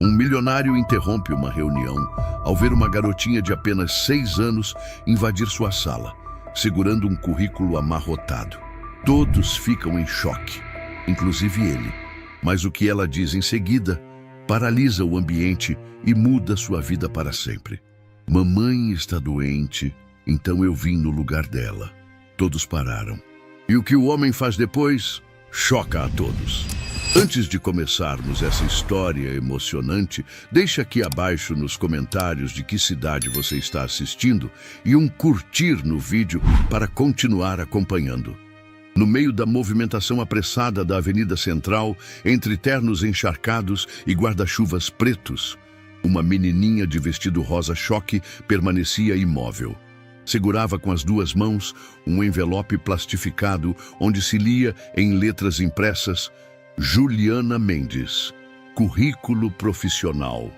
Um milionário interrompe uma reunião ao ver uma garotinha de apenas 6 anos invadir sua sala, segurando um currículo amarrotado. Todos ficam em choque, inclusive ele. Mas o que ela diz em seguida paralisa o ambiente e muda sua vida para sempre. Mamãe está doente, então eu vim no lugar dela. Todos pararam. E o que o homem faz depois choca a todos. Antes de começarmos essa história emocionante, deixe aqui abaixo nos comentários de que cidade você está assistindo e um curtir no vídeo para continuar acompanhando. No meio da movimentação apressada da Avenida Central, entre ternos encharcados e guarda-chuvas pretos, uma menininha de vestido rosa-choque permanecia imóvel. Segurava com as 2 mãos um envelope plastificado onde se lia em letras impressas: Juliana Mendes, currículo profissional.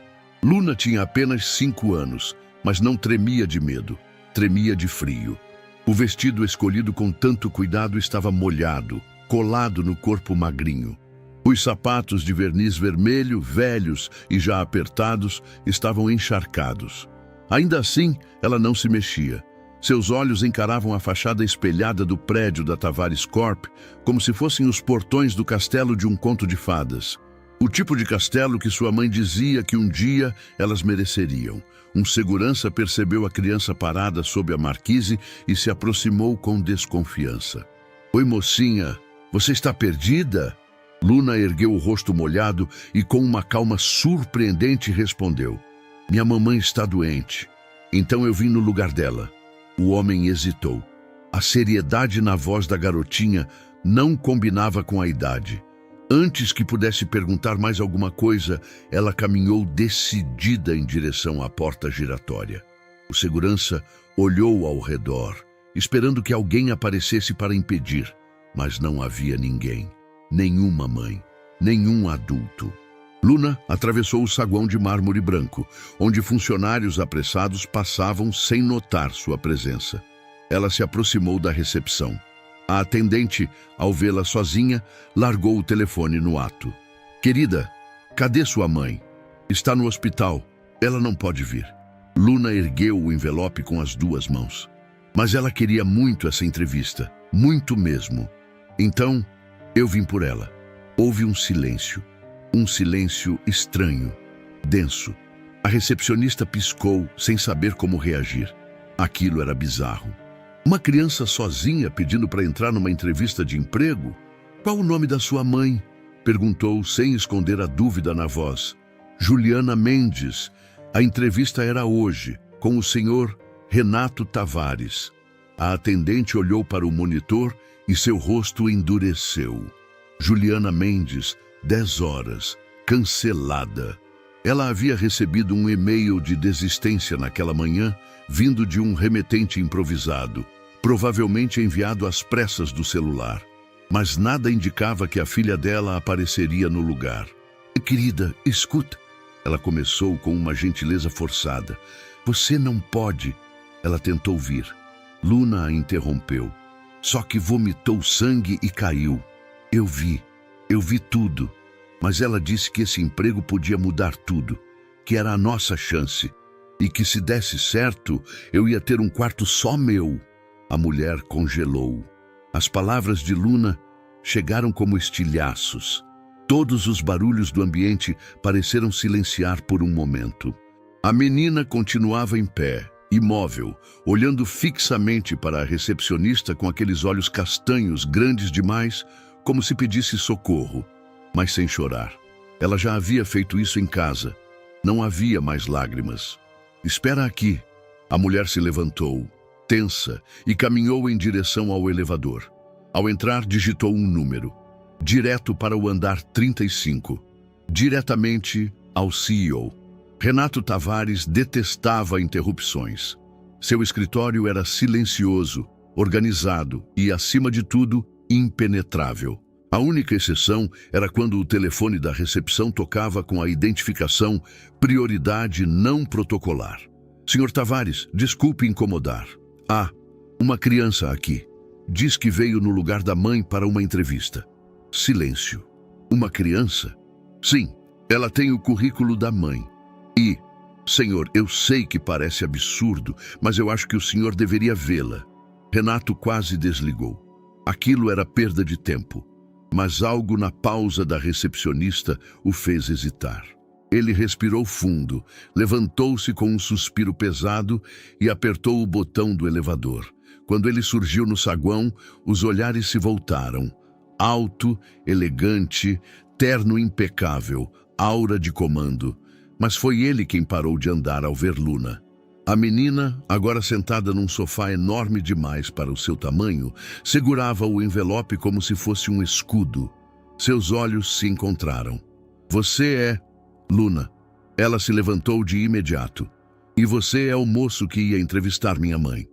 Luna tinha apenas 5 anos, mas não tremia de medo, tremia de frio. O vestido escolhido com tanto cuidado estava molhado, colado no corpo magrinho. Os sapatos de verniz vermelho, velhos e já apertados, estavam encharcados. Ainda assim, ela não se mexia. Seus olhos encaravam a fachada espelhada do prédio da Tavares Corp como se fossem os portões do castelo de um conto de fadas. O tipo de castelo que sua mãe dizia que um dia elas mereceriam. Um segurança percebeu a criança parada sob a marquise e se aproximou com desconfiança. Oi, mocinha, você está perdida? Luna ergueu o rosto molhado e com uma calma surpreendente respondeu: minha mamãe está doente, então eu vim no lugar dela. O homem hesitou. A seriedade na voz da garotinha não combinava com a idade. Antes que pudesse perguntar mais alguma coisa, ela caminhou decidida em direção à porta giratória. O segurança olhou ao redor, esperando que alguém aparecesse para impedir, mas não havia ninguém, nenhuma mãe, nenhum adulto. Luna atravessou o saguão de mármore branco, onde funcionários apressados passavam sem notar sua presença. Ela se aproximou da recepção. A atendente, ao vê-la sozinha, largou o telefone no ato. Querida, cadê sua mãe? Está no hospital. Ela não pode vir. Luna ergueu o envelope com as 2 mãos. Mas ela queria muito essa entrevista, muito mesmo. Então, eu vim por ela. Houve um silêncio. Um silêncio estranho, denso. A recepcionista piscou, sem saber como reagir. Aquilo era bizarro. Uma criança sozinha pedindo para entrar numa entrevista de emprego? Qual o nome da sua mãe? Perguntou, sem esconder a dúvida na voz. Juliana Mendes. A entrevista era hoje, com o senhor Renato Tavares. A atendente olhou para o monitor e seu rosto endureceu. Juliana Mendes, 10 horas, cancelada. Ela havia recebido um e-mail de desistência naquela manhã, vindo de um remetente improvisado, provavelmente enviado às pressas do celular. Mas nada indicava que a filha dela apareceria no lugar. Querida, escuta. Ela começou com uma gentileza forçada. Você não pode. Ela tentou vir. Luna a interrompeu. Só que vomitou sangue e caiu. Eu vi tudo, mas ela disse que esse emprego podia mudar tudo, que era a nossa chance, e que se desse certo, eu ia ter um quarto só meu. A mulher congelou. As palavras de Luna chegaram como estilhaços. Todos os barulhos do ambiente pareceram silenciar por um momento. A menina continuava em pé, imóvel, olhando fixamente para a recepcionista com aqueles olhos castanhos grandes demais, como se pedisse socorro, mas sem chorar. Ela já havia feito isso em casa. Não havia mais lágrimas. Espera aqui. A mulher se levantou, tensa, e caminhou em direção ao elevador. Ao entrar, digitou um número. Direto para o andar 35. Diretamente ao CEO. Renato Tavares detestava interrupções. Seu escritório era silencioso, organizado e, acima de tudo, impenetrável. A única exceção era quando o telefone da recepção tocava com a identificação prioridade não protocolar. Senhor Tavares, desculpe incomodar. Ah, uma criança aqui. Diz que veio no lugar da mãe para uma entrevista. Silêncio. Uma criança? Sim, Ela tem o currículo da mãe. E, senhor, eu sei que parece absurdo, mas eu acho que o senhor deveria vê-la. Renato quase desligou. Aquilo era perda de tempo, mas algo na pausa da recepcionista o fez hesitar. Ele respirou fundo, levantou-se com um suspiro pesado e apertou o botão do elevador. Quando ele surgiu no saguão, os olhares se voltaram. Alto, elegante, terno impecável, aura de comando. Mas foi ele quem parou de andar ao ver Luna. A menina, agora sentada num sofá enorme demais para o seu tamanho, segurava o envelope como se fosse um escudo. Seus olhos se encontraram. Você é... Luna. Ela se levantou de imediato. E você é o moço que ia entrevistar minha mãe.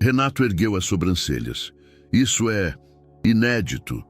Renato ergueu as sobrancelhas. Isso é inédito.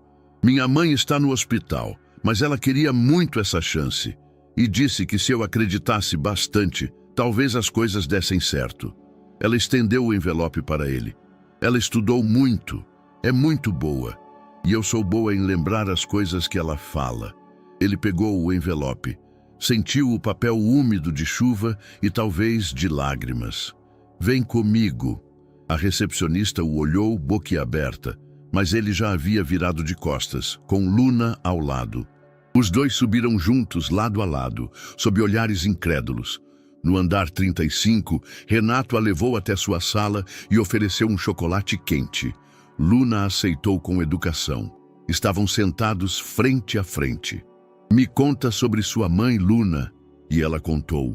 Minha mãe está no hospital, mas ela queria muito essa chance. E disse que se eu acreditasse bastante, talvez as coisas dessem certo. Ela estendeu o envelope para ele. Ela estudou muito. É muito boa. E eu sou boa em lembrar as coisas que ela fala. Ele pegou o envelope. Sentiu o papel úmido de chuva e talvez de lágrimas. Vem comigo. A recepcionista o olhou boquiaberta, mas ele já havia virado de costas, com Luna ao lado. Os dois subiram juntos, lado a lado, sob olhares incrédulos. No andar 35, Renato a levou até sua sala e ofereceu um chocolate quente. Luna aceitou com educação. Estavam sentados frente a frente. Me conta sobre sua mãe, Luna. E ela contou,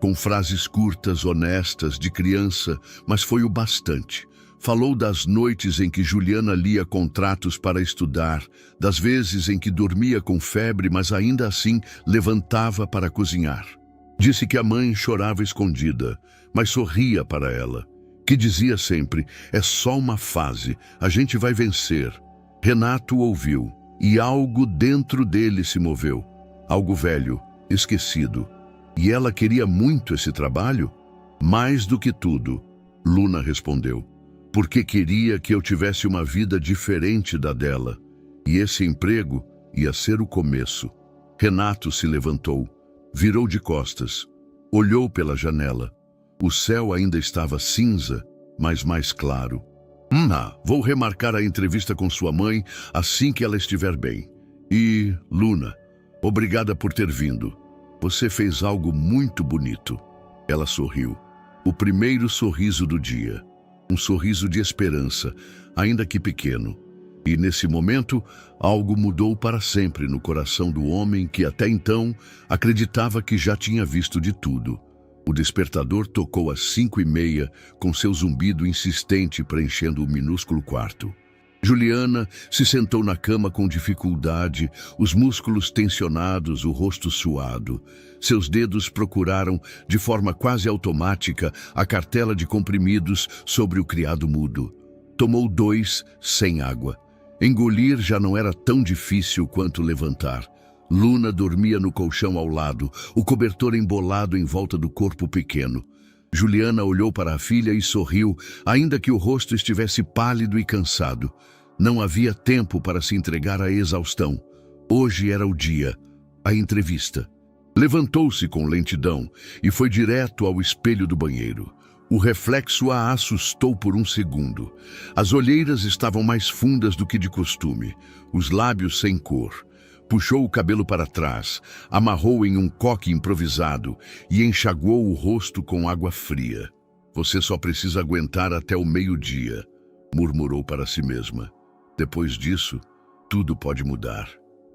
com frases curtas, honestas, de criança, mas foi o bastante. Falou das noites em que Juliana lia contratos para estudar, das vezes em que dormia com febre, mas ainda assim levantava para cozinhar. Disse que a mãe chorava escondida, mas sorria para ela, que dizia sempre, é só uma fase, a gente vai vencer. Renato ouviu. E algo dentro dele se moveu. Algo velho, esquecido. E ela queria muito esse trabalho? Mais do que tudo, Luna respondeu. Porque queria que eu tivesse uma vida diferente da dela. E esse emprego ia ser o começo. Renato se levantou, virou de costas, olhou pela janela. O céu ainda estava cinza, mas mais claro. Vou remarcar a entrevista com sua mãe assim que ela estiver bem. E, Luna, obrigada por ter vindo. Você fez algo muito bonito. Ela sorriu. O primeiro sorriso do dia. Um sorriso de esperança, ainda que pequeno. E nesse momento, algo mudou para sempre no coração do homem que até então acreditava que já tinha visto de tudo. O despertador tocou às 5:30, com seu zumbido insistente preenchendo o minúsculo quarto. Juliana se sentou na cama com dificuldade, os músculos tensionados, o rosto suado. Seus dedos procuraram, de forma quase automática, a cartela de comprimidos sobre o criado mudo. Tomou 2 sem água. Engolir já não era tão difícil quanto levantar. Luna dormia no colchão ao lado, o cobertor embolado em volta do corpo pequeno. Juliana olhou para a filha e sorriu, ainda que o rosto estivesse pálido e cansado. Não havia tempo para se entregar à exaustão. Hoje era o dia, a entrevista. Levantou-se com lentidão e foi direto ao espelho do banheiro. O reflexo a assustou por um segundo. As olheiras estavam mais fundas do que de costume, os lábios sem cor. Puxou o cabelo para trás, amarrou em um coque improvisado e enxaguou o rosto com água fria. Você só precisa aguentar até o meio-dia, murmurou para si mesma. Depois disso, tudo pode mudar.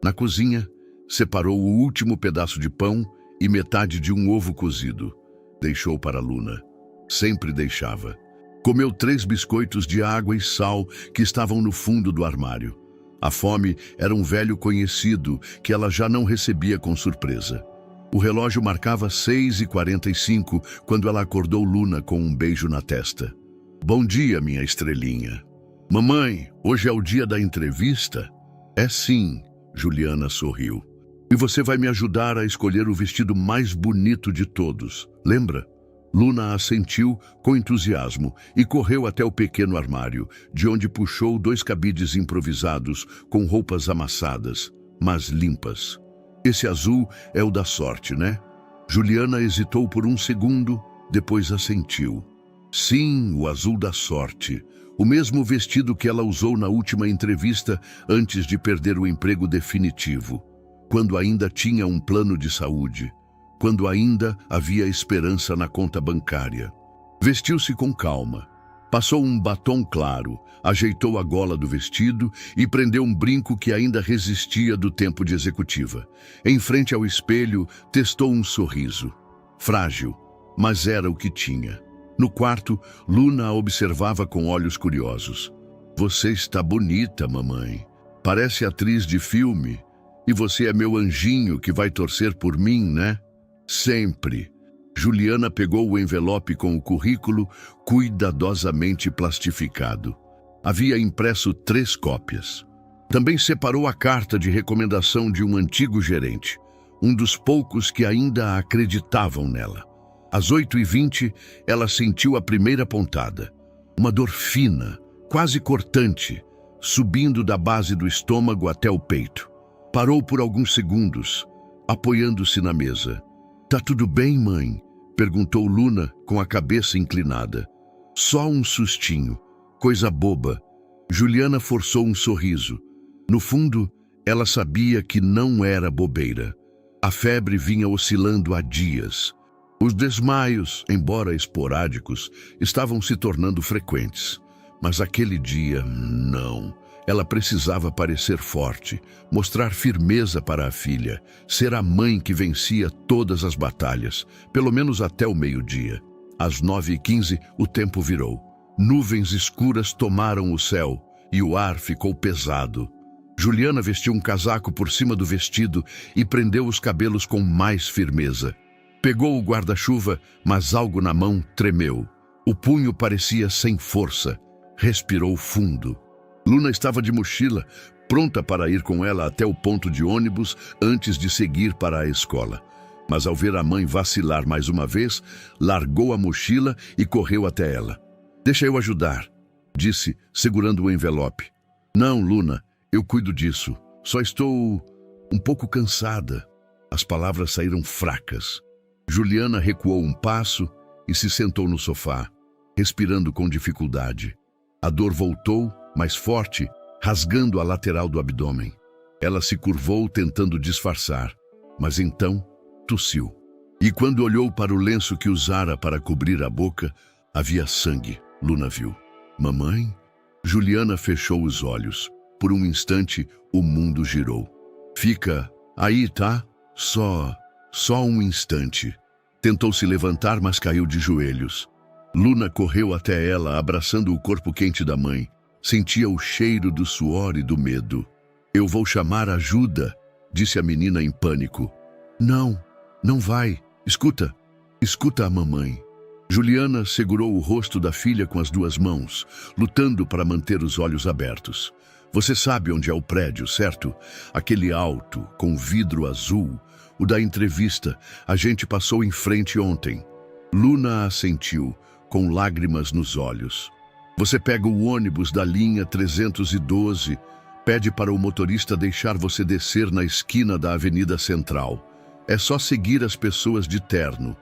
Na cozinha, separou o último pedaço de pão e metade de um ovo cozido. Deixou para Luna. Sempre deixava. Comeu 3 biscoitos de água e sal que estavam no fundo do armário. A fome era um velho conhecido que ela já não recebia com surpresa. O relógio marcava 6:45 quando ela acordou Luna com um beijo na testa. Bom dia, minha estrelinha. Mamãe, hoje é o dia da entrevista? É sim, Juliana sorriu. E você vai me ajudar a escolher o vestido mais bonito de todos, lembra? Luna assentiu com entusiasmo e correu até o pequeno armário, de onde puxou 2 cabides improvisados com roupas amassadas, mas limpas. Esse azul é o da sorte, né? Juliana hesitou por um segundo, depois assentiu. Sim, o azul da sorte. O mesmo vestido que ela usou na última entrevista antes de perder o emprego definitivo. Quando ainda tinha um plano de saúde. Quando ainda havia esperança na conta bancária. Vestiu-se com calma. Passou um batom claro, ajeitou a gola do vestido e prendeu um brinco que ainda resistia do tempo de executiva. Em frente ao espelho, testou um sorriso. Frágil, mas era o que tinha. No quarto, Luna a observava com olhos curiosos. Você está bonita, mamãe. Parece atriz de filme. E você é meu anjinho que vai torcer por mim, né? Sempre. Juliana pegou o envelope com o currículo cuidadosamente plastificado. Havia impresso 3 cópias. Também separou a carta de recomendação de um antigo gerente, um dos poucos que ainda acreditavam nela. Às 8h20, ela sentiu a primeira pontada. Uma dor fina, quase cortante, subindo da base do estômago até o peito. Parou por alguns segundos, apoiando-se na mesa. Tá tudo bem, mãe? Perguntou Luna com a cabeça inclinada. Só um sustinho, coisa boba. Juliana forçou um sorriso. No fundo, ela sabia que não era bobeira. A febre vinha oscilando há dias. Os desmaios, embora esporádicos, estavam se tornando frequentes. Mas aquele dia, não. Ela precisava parecer forte, mostrar firmeza para a filha, ser a mãe que vencia todas as batalhas, pelo menos até o meio-dia. Às 9h15, o tempo virou. Nuvens escuras tomaram o céu e o ar ficou pesado. Juliana vestiu um casaco por cima do vestido e prendeu os cabelos com mais firmeza. Pegou o guarda-chuva, mas algo na mão tremeu. O punho parecia sem força. Respirou fundo. Luna estava de mochila, pronta para ir com ela até o ponto de ônibus antes de seguir para a escola. Mas ao ver a mãe vacilar mais uma vez, largou a mochila e correu até ela. Deixa eu ajudar, disse, segurando o envelope. Não, Luna, eu cuido disso. Só estou um pouco cansada. As palavras saíram fracas. Juliana recuou um passo e se sentou no sofá, respirando com dificuldade. A dor voltou, mais forte, rasgando a lateral do abdômen. Ela se curvou tentando disfarçar, mas então tossiu. E quando olhou para o lenço que usara para cobrir a boca, havia sangue, Luna viu. Mamãe? Juliana fechou os olhos. Por um instante, o mundo girou. Fica aí, tá? Só um instante. Tentou se levantar, mas caiu de joelhos. Luna correu até ela, abraçando o corpo quente da mãe. Sentia o cheiro do suor e do medo. Eu vou chamar ajuda, disse a menina em pânico. Não vai. Escuta a mamãe. Juliana segurou o rosto da filha com as 2 mãos, lutando para manter os olhos abertos. Você sabe onde é o prédio, certo? Aquele alto, com vidro azul. O da entrevista, a gente passou em frente ontem. Luna assentiu, com lágrimas nos olhos. Você pega o ônibus da linha 312, pede para o motorista deixar você descer na esquina da Avenida Central. É só seguir as pessoas de terno.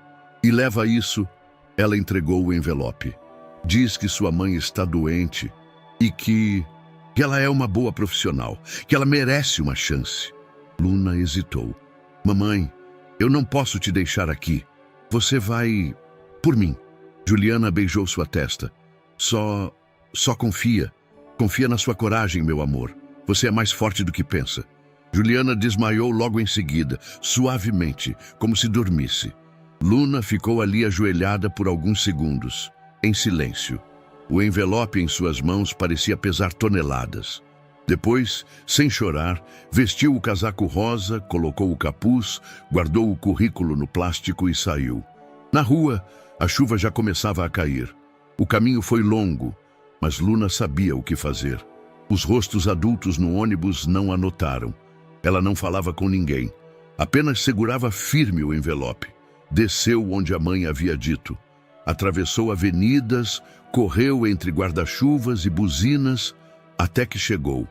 E leva isso. Ela entregou o envelope. Diz que sua mãe está doente e que ela é uma boa profissional, que ela merece uma chance. Luna hesitou. Mamãe, eu não posso te deixar aqui. Você vai por mim. Juliana beijou sua testa. Só confia. Confia na sua coragem, meu amor. Você é mais forte do que pensa. Juliana desmaiou logo em seguida, suavemente, como se dormisse. Luna ficou ali ajoelhada por alguns segundos, em silêncio. O envelope em suas mãos parecia pesar toneladas. Depois, sem chorar, vestiu o casaco rosa, colocou o capuz, guardou o currículo no plástico e saiu. Na rua, a chuva já começava a cair. O caminho foi longo, mas Luna sabia o que fazer. Os rostos adultos no ônibus não a notaram. Ela não falava com ninguém. Apenas segurava firme o envelope. Desceu onde a mãe havia dito. Atravessou avenidas, correu entre guarda-chuvas e buzinas, até que chegou.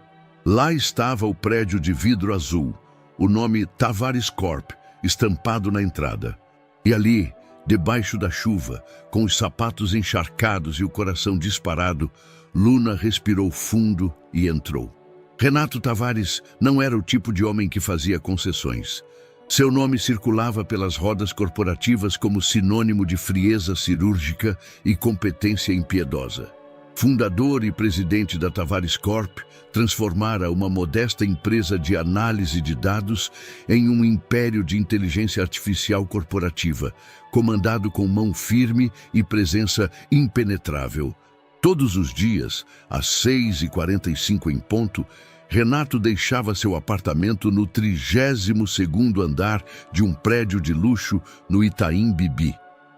Lá estava o prédio de vidro azul, o nome Tavares Corp estampado na entrada. E ali, debaixo da chuva, com os sapatos encharcados e o coração disparado, Luna respirou fundo e entrou. Renato Tavares não era o tipo de homem que fazia concessões. Seu nome circulava pelas rodas corporativas como sinônimo de frieza cirúrgica e competência impiedosa. Fundador e presidente da Tavares Corp, transformara uma modesta empresa de análise de dados em um império de inteligência artificial corporativa, comandado com mão firme e presença impenetrável. Todos os dias, às 6h45 em ponto, Renato deixava seu apartamento no 32º andar de um prédio de luxo no Itaim Bibi.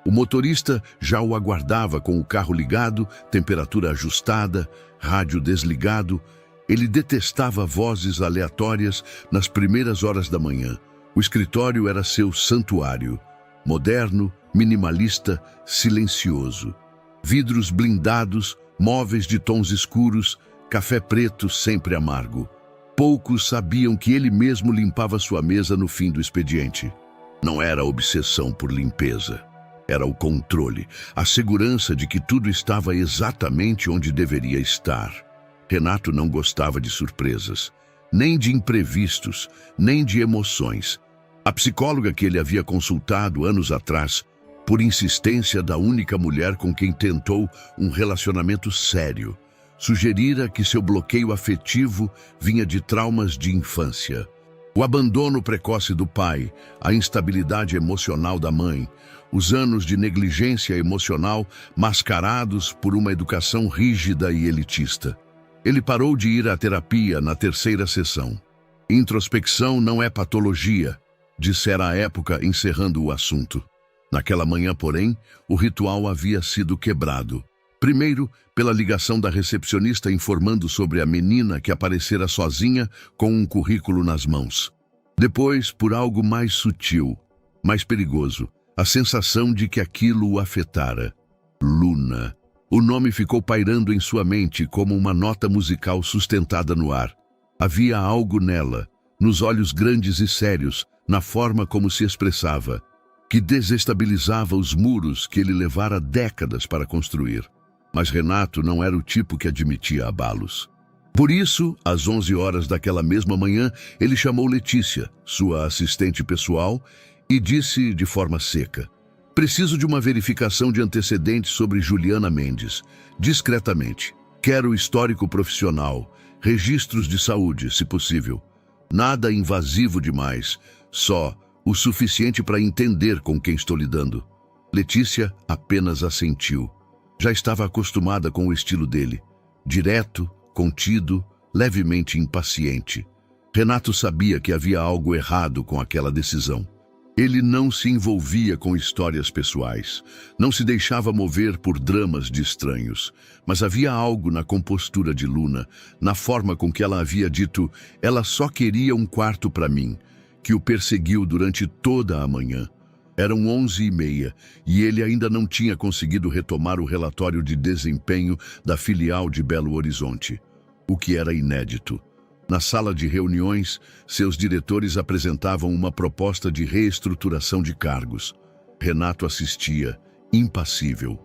O motorista já o aguardava com o carro ligado, temperatura ajustada, rádio desligado. Ele detestava vozes aleatórias nas primeiras horas da manhã. O escritório era seu santuário, moderno, minimalista, silencioso. Vidros blindados, móveis de tons escuros, café preto sempre amargo. Poucos sabiam que ele mesmo limpava sua mesa no fim do expediente. Não era obsessão por limpeza. Era o controle, a segurança de que tudo estava exatamente onde deveria estar. Renato não gostava de surpresas, nem de imprevistos, nem de emoções. A psicóloga que ele havia consultado anos atrás, por insistência da única mulher com quem tentou um relacionamento sério, sugerira que seu bloqueio afetivo vinha de traumas de infância. O abandono precoce do pai, a instabilidade emocional da mãe, os anos de negligência emocional mascarados por uma educação rígida e elitista. Ele parou de ir à terapia na 3ª sessão. Introspecção não é patologia, dissera à época, encerrando o assunto. Naquela manhã, porém, o ritual havia sido quebrado. Primeiro, pela ligação da recepcionista informando sobre a menina que aparecera sozinha com um currículo nas mãos. Depois, por algo mais sutil, mais perigoso, a sensação de que aquilo o afetara. Luna. O nome ficou pairando em sua mente como uma nota musical sustentada no ar. Havia algo nela, nos olhos grandes e sérios, na forma como se expressava, que desestabilizava os muros que ele levara décadas para construir. Mas Renato não era o tipo que admitia abalos. Por isso, às 11 horas daquela mesma manhã, ele chamou Letícia, sua assistente pessoal, e disse de forma seca: "Preciso de uma verificação de antecedentes sobre Juliana Mendes, discretamente. Quero histórico profissional, registros de saúde, se possível. Nada invasivo demais, só o suficiente para entender com quem estou lidando." Letícia apenas assentiu. Já estava acostumada com o estilo dele, direto, contido, levemente impaciente. Renato sabia que havia algo errado com aquela decisão. Ele não se envolvia com histórias pessoais, não se deixava mover por dramas de estranhos, mas havia algo na compostura de Luna, na forma com que ela havia dito "ela só queria um quarto para mim", que o perseguiu durante toda a manhã. Eram 11h30 e ele ainda não tinha conseguido retomar o relatório de desempenho da filial de Belo Horizonte, o que era inédito. Na sala de reuniões, seus diretores apresentavam uma proposta de reestruturação de cargos. Renato assistia, impassível.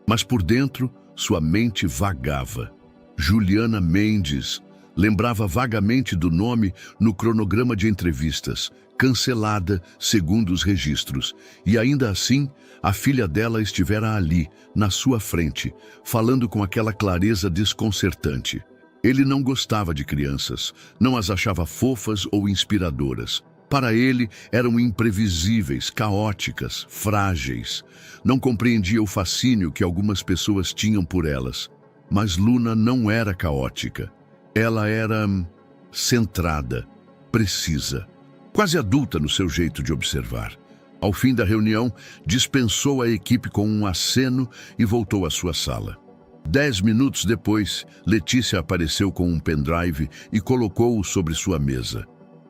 Mas por dentro, sua mente vagava. Juliana Mendes lembrava vagamente do nome no cronograma de entrevistas, cancelada segundo os registros. E ainda assim, a filha dela estivera ali, na sua frente, falando com aquela clareza desconcertante. Ele não gostava de crianças, não as achava fofas ou inspiradoras. Para ele, eram imprevisíveis, caóticas, frágeis. Não compreendia o fascínio que algumas pessoas tinham por elas. Mas Luna não era caótica. Ela era centrada, precisa, quase adulta no seu jeito de observar. Ao fim da reunião, dispensou a equipe com um aceno e voltou à sua sala. 10 minutos depois, Letícia apareceu com um pendrive e colocou-o sobre sua mesa.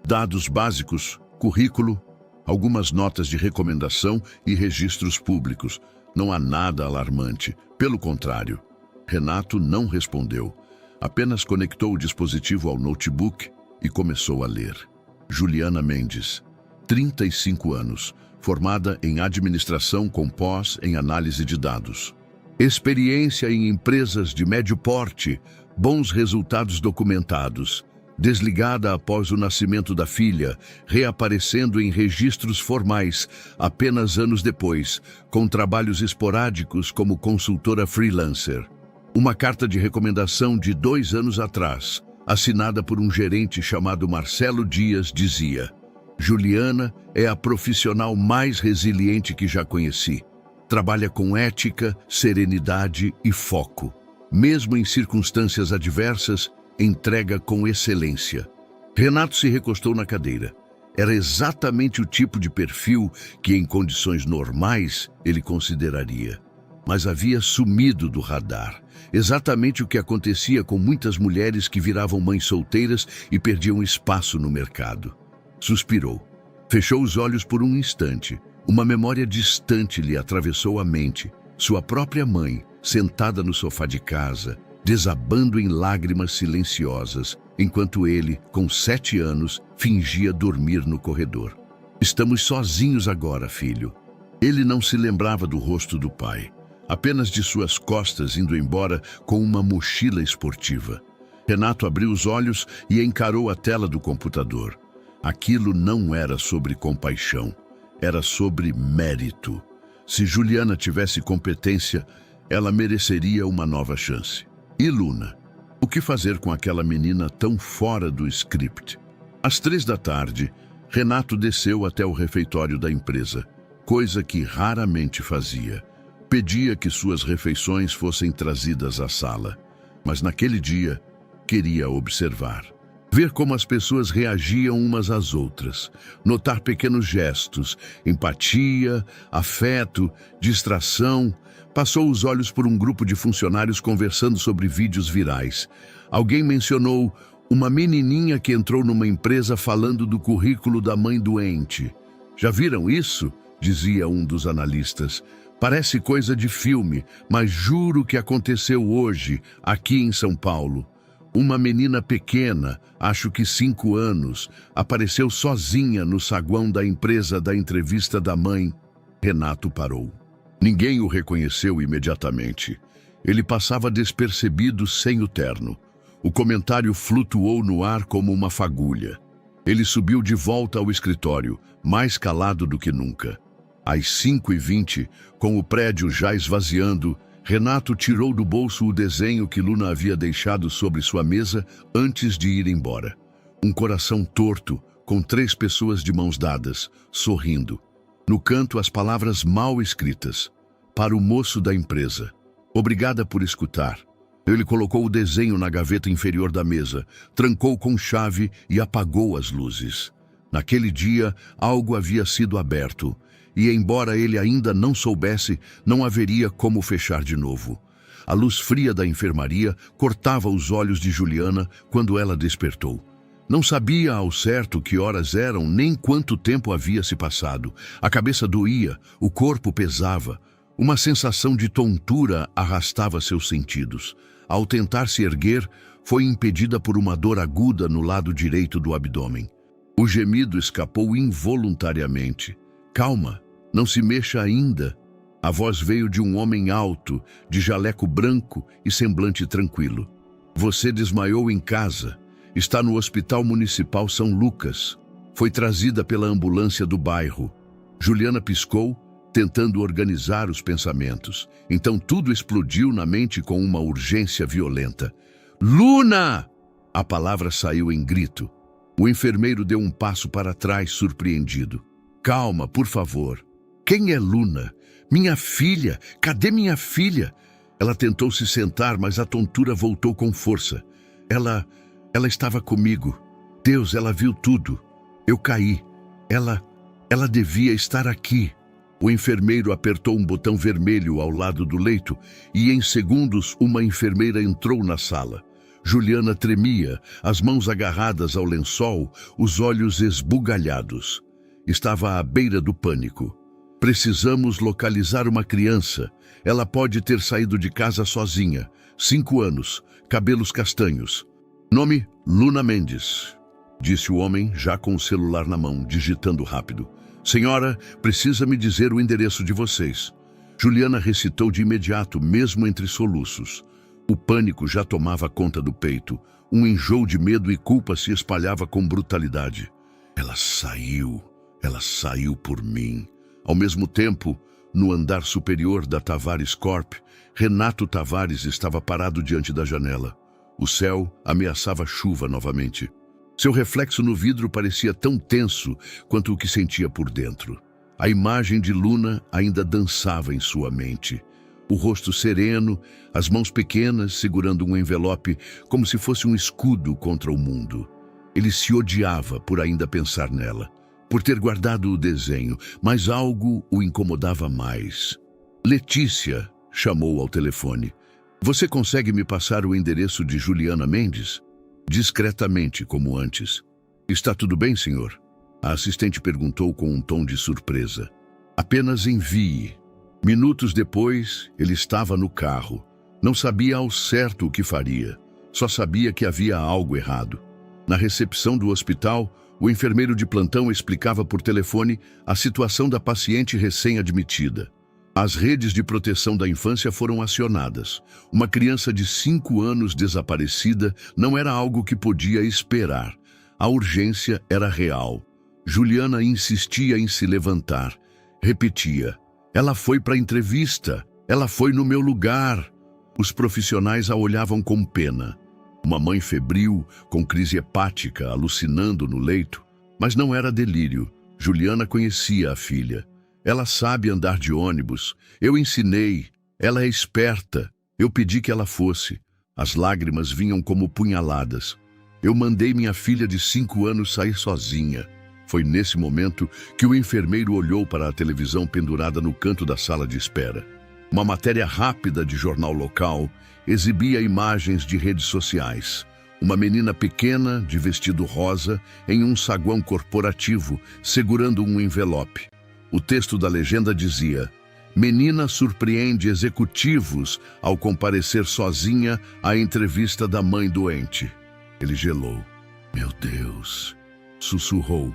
Dados básicos, currículo, algumas notas de recomendação e registros públicos. Não há nada alarmante. Pelo contrário. Renato não respondeu. Apenas conectou o dispositivo ao notebook e começou a ler. Juliana Mendes, 35 anos, formada em administração com pós em análise de dados. Experiência em empresas de médio porte, bons resultados documentados. Desligada após o nascimento da filha, reaparecendo em registros formais apenas anos depois, com trabalhos esporádicos como consultora freelancer. Uma carta de recomendação de 2 anos atrás, assinada por um gerente chamado Marcelo Dias, dizia: Juliana é a profissional mais resiliente que já conheci. Trabalha com ética, serenidade e foco. Mesmo em circunstâncias adversas, entrega com excelência. Renato se recostou na cadeira. Era exatamente o tipo de perfil que, em condições normais, ele consideraria. Mas havia sumido do radar. Exatamente o que acontecia com muitas mulheres que viravam mães solteiras e perdiam espaço no mercado. Suspirou. Fechou os olhos por um instante. Uma memória distante lhe atravessou a mente. Sua própria mãe, sentada no sofá de casa, desabando em lágrimas silenciosas, enquanto ele, com 7 anos, fingia dormir no corredor. Estamos sozinhos agora, filho. Ele não se lembrava do rosto do pai, apenas de suas costas indo embora com uma mochila esportiva. Renato abriu os olhos e encarou a tela do computador. Aquilo não era sobre compaixão, era sobre mérito. Se Juliana tivesse competência, ela mereceria uma nova chance. E Luna? O que fazer com aquela menina tão fora do script? Às 3 da tarde, Renato desceu até o refeitório da empresa, coisa que raramente fazia. Pedia que suas refeições fossem trazidas à sala, mas naquele dia queria observar. Ver como as pessoas reagiam umas às outras, notar pequenos gestos, empatia, afeto, distração. Passou os olhos por um grupo de funcionários conversando sobre vídeos virais. Alguém mencionou uma menininha que entrou numa empresa falando do currículo da mãe doente. Já viram isso? Dizia um dos analistas. Parece coisa de filme, mas juro que aconteceu hoje, aqui em São Paulo. Uma menina pequena, acho que 5 anos, apareceu sozinha no saguão da empresa da entrevista da mãe. Renato parou. Ninguém o reconheceu imediatamente. Ele passava despercebido sem o terno. O comentário flutuou no ar como uma fagulha. Ele subiu de volta ao escritório, mais calado do que nunca. Às 5h20, com o prédio já esvaziando, Renato tirou do bolso o desenho que Luna havia deixado sobre sua mesa antes de ir embora. Um coração torto, com 3 pessoas de mãos dadas, sorrindo. No canto, as palavras mal escritas. Para o moço da empresa. Obrigada por escutar. Ele colocou o desenho na gaveta inferior da mesa, trancou com chave e apagou as luzes. Naquele dia, algo havia sido aberto. E embora ele ainda não soubesse, não haveria como fechar de novo. A luz fria da enfermaria cortava os olhos de Juliana quando ela despertou. Não sabia ao certo que horas eram nem quanto tempo havia se passado. A cabeça doía, o corpo pesava. Uma sensação de tontura arrastava seus sentidos. Ao tentar se erguer, foi impedida por uma dor aguda no lado direito do abdômen. O gemido escapou involuntariamente. Calma, não se mexa ainda. A voz veio de um homem alto, de jaleco branco e semblante tranquilo. Você desmaiou em casa. Está no Hospital Municipal São Lucas. Foi trazida pela ambulância do bairro. Juliana piscou, tentando organizar os pensamentos. Então tudo explodiu na mente com uma urgência violenta. Luna! A palavra saiu em grito. O enfermeiro deu um passo para trás, surpreendido. Calma, por favor. Quem é Luna? Minha filha! Cadê minha filha? Ela tentou se sentar, mas a tontura voltou com força. Ela estava comigo. Deus, ela viu tudo. Eu caí. Ela devia estar aqui. O enfermeiro apertou um botão vermelho ao lado do leito e, em segundos, uma enfermeira entrou na sala. Juliana tremia, as mãos agarradas ao lençol, os olhos esbugalhados. Estava à beira do pânico. Precisamos localizar uma criança. Ela pode ter saído de casa sozinha. 5 anos, cabelos castanhos. Nome: Luna Mendes. disse o homem, já com o celular na mão, digitando rápido. Senhora, precisa me dizer o endereço de vocês. Juliana recitou de imediato, mesmo entre soluços. O pânico já tomava conta do peito. Um enjoo de medo e culpa se espalhava com brutalidade. Ela saiu por mim. Ao mesmo tempo, no andar superior da Tavares Corp, Renato Tavares estava parado diante da janela. O céu ameaçava chuva novamente. Seu reflexo no vidro parecia tão tenso quanto o que sentia por dentro. A imagem de Luna ainda dançava em sua mente. O rosto sereno, as mãos pequenas segurando um envelope como se fosse um escudo contra o mundo. Ele se odiava por ainda pensar nela, por ter guardado o desenho, mas algo o incomodava mais. Letícia chamou ao telefone. Você consegue me passar o endereço de Juliana Mendes? Discretamente, como antes. Está tudo bem, senhor? A assistente perguntou com um tom de surpresa. Apenas envie. Minutos depois, ele estava no carro. Não sabia ao certo o que faria. Só sabia que havia algo errado. Na recepção do hospital, o enfermeiro de plantão explicava por telefone a situação da paciente recém-admitida. As redes de proteção da infância foram acionadas. Uma criança de 5 anos desaparecida não era algo que podia esperar. A urgência era real. Juliana insistia em se levantar. Repetia: ela foi para a entrevista. Ela foi no meu lugar. Os profissionais a olhavam com pena. Uma mãe febril, com crise hepática, alucinando no leito. Mas não era delírio. Juliana conhecia a filha. Ela sabe andar de ônibus. Eu ensinei. Ela é esperta. Eu pedi que ela fosse. As lágrimas vinham como punhaladas. Eu mandei minha filha de 5 anos sair sozinha. Foi nesse momento que o enfermeiro olhou para a televisão pendurada no canto da sala de espera. Uma matéria rápida de jornal local exibia imagens de redes sociais. Uma menina pequena, de vestido rosa, em um saguão corporativo, segurando um envelope. O texto da legenda dizia: menina surpreende executivos ao comparecer sozinha à entrevista da mãe doente. Ele gelou. Meu Deus, sussurrou.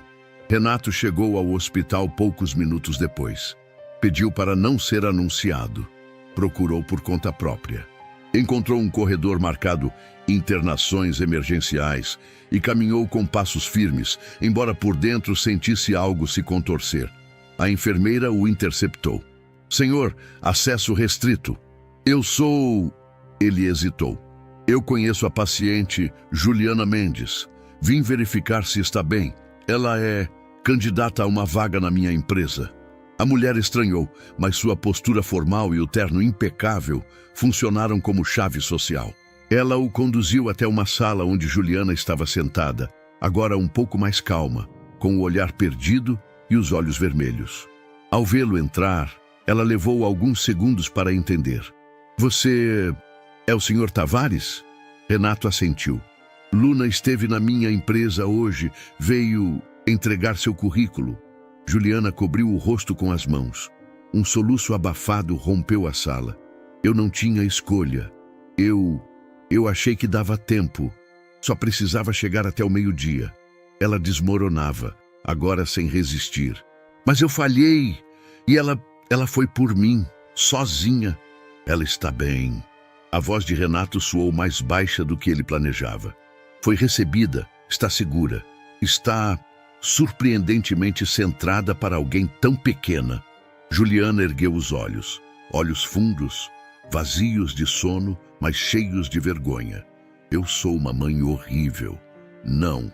Renato chegou ao hospital poucos minutos depois. Pediu para não ser anunciado. Procurou por conta própria. Encontrou um corredor marcado internações emergenciais e caminhou com passos firmes, embora por dentro sentisse algo se contorcer. A enfermeira o interceptou. Senhor, acesso restrito. Eu sou... Ele hesitou. Eu conheço a paciente Juliana Mendes. Vim verificar se está bem. Ela é candidata a uma vaga na minha empresa. A mulher estranhou, mas sua postura formal e o terno impecável funcionaram como chave social. Ela o conduziu até uma sala onde Juliana estava sentada, agora um pouco mais calma, com o olhar perdido e os olhos vermelhos. Ao vê-lo entrar, ela levou alguns segundos para entender. Você é o Sr. Tavares? Renato assentiu. Luna esteve na minha empresa hoje, veio entregar seu currículo. Juliana cobriu o rosto com as mãos. Um soluço abafado rompeu a sala. Eu não tinha escolha. Eu achei que dava tempo. Só precisava chegar até o meio-dia. Ela desmoronava, agora sem resistir. Mas eu falhei. E ela foi por mim, sozinha. Ela está bem. A voz de Renato soou mais baixa do que ele planejava. Foi recebida, está segura. Está surpreendentemente centrada para alguém tão pequena. Juliana ergueu os olhos. Olhos fundos, vazios de sono, mas cheios de vergonha. Eu sou uma mãe horrível. Não,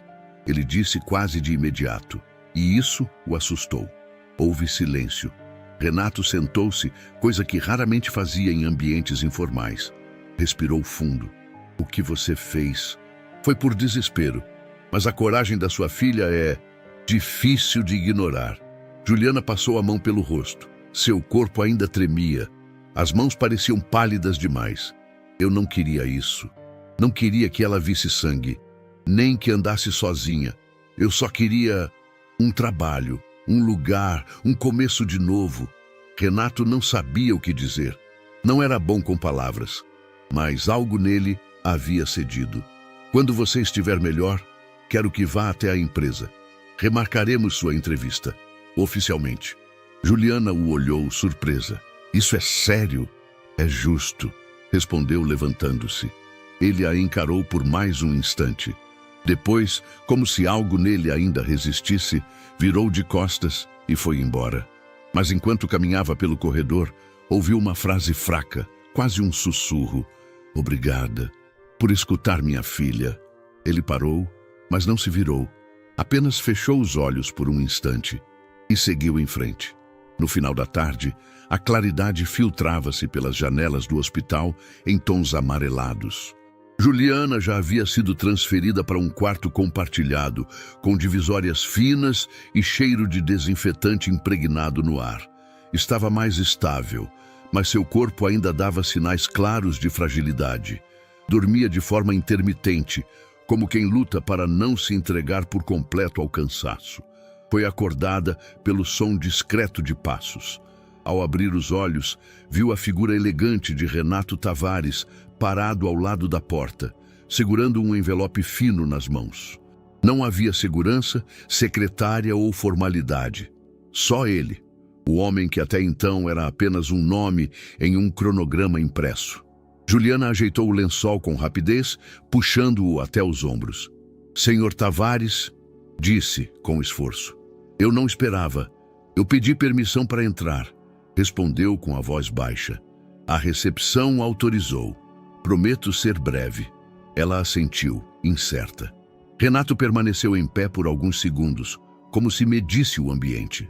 ele disse quase de imediato. E isso o assustou. Houve silêncio. Renato sentou-se, coisa que raramente fazia em ambientes informais. Respirou fundo. O que você fez? Foi por desespero. Mas a coragem da sua filha é difícil de ignorar. Juliana passou a mão pelo rosto. Seu corpo ainda tremia. As mãos pareciam pálidas demais. Eu não queria isso. Não queria que ela visse sangue. Nem que andasse sozinha. Eu só queria um trabalho, um lugar, um começo de novo. Renato não sabia o que dizer. Não era bom com palavras. Mas algo nele havia cedido. Quando você estiver melhor, Quero que vá até a empresa. Remarcaremos sua entrevista, oficialmente. Juliana o olhou surpresa. Isso é sério? É justo, respondeu levantando-se. Ele a encarou por mais um instante. Depois, como se algo nele ainda resistisse, virou de costas e foi embora. Mas enquanto caminhava pelo corredor, ouviu uma frase fraca, quase um sussurro. Obrigada por escutar minha filha. Ele parou, mas não se virou. Apenas fechou os olhos por um instante e seguiu em frente. No final da tarde, a claridade filtrava-se pelas janelas do hospital em tons amarelados. Juliana já havia sido transferida para um quarto compartilhado, com divisórias finas e cheiro de desinfetante impregnado no ar. Estava mais estável, mas seu corpo ainda dava sinais claros de fragilidade. Dormia de forma intermitente, como quem luta para não se entregar por completo ao cansaço. Foi acordada pelo som discreto de passos. Ao abrir os olhos, viu a figura elegante de Renato Tavares parado ao lado da porta, segurando um envelope fino nas mãos. Não havia segurança, secretária ou formalidade. Só ele, o homem que até então era apenas um nome em um cronograma impresso. Juliana ajeitou o lençol com rapidez, puxando-o até os ombros. Senhor Tavares, disse com esforço. Eu não esperava. Eu pedi permissão para entrar. Respondeu com a voz baixa. A recepção autorizou. Prometo ser breve. Ela assentiu, incerta. Renato permaneceu em pé por alguns segundos, como se medisse o ambiente.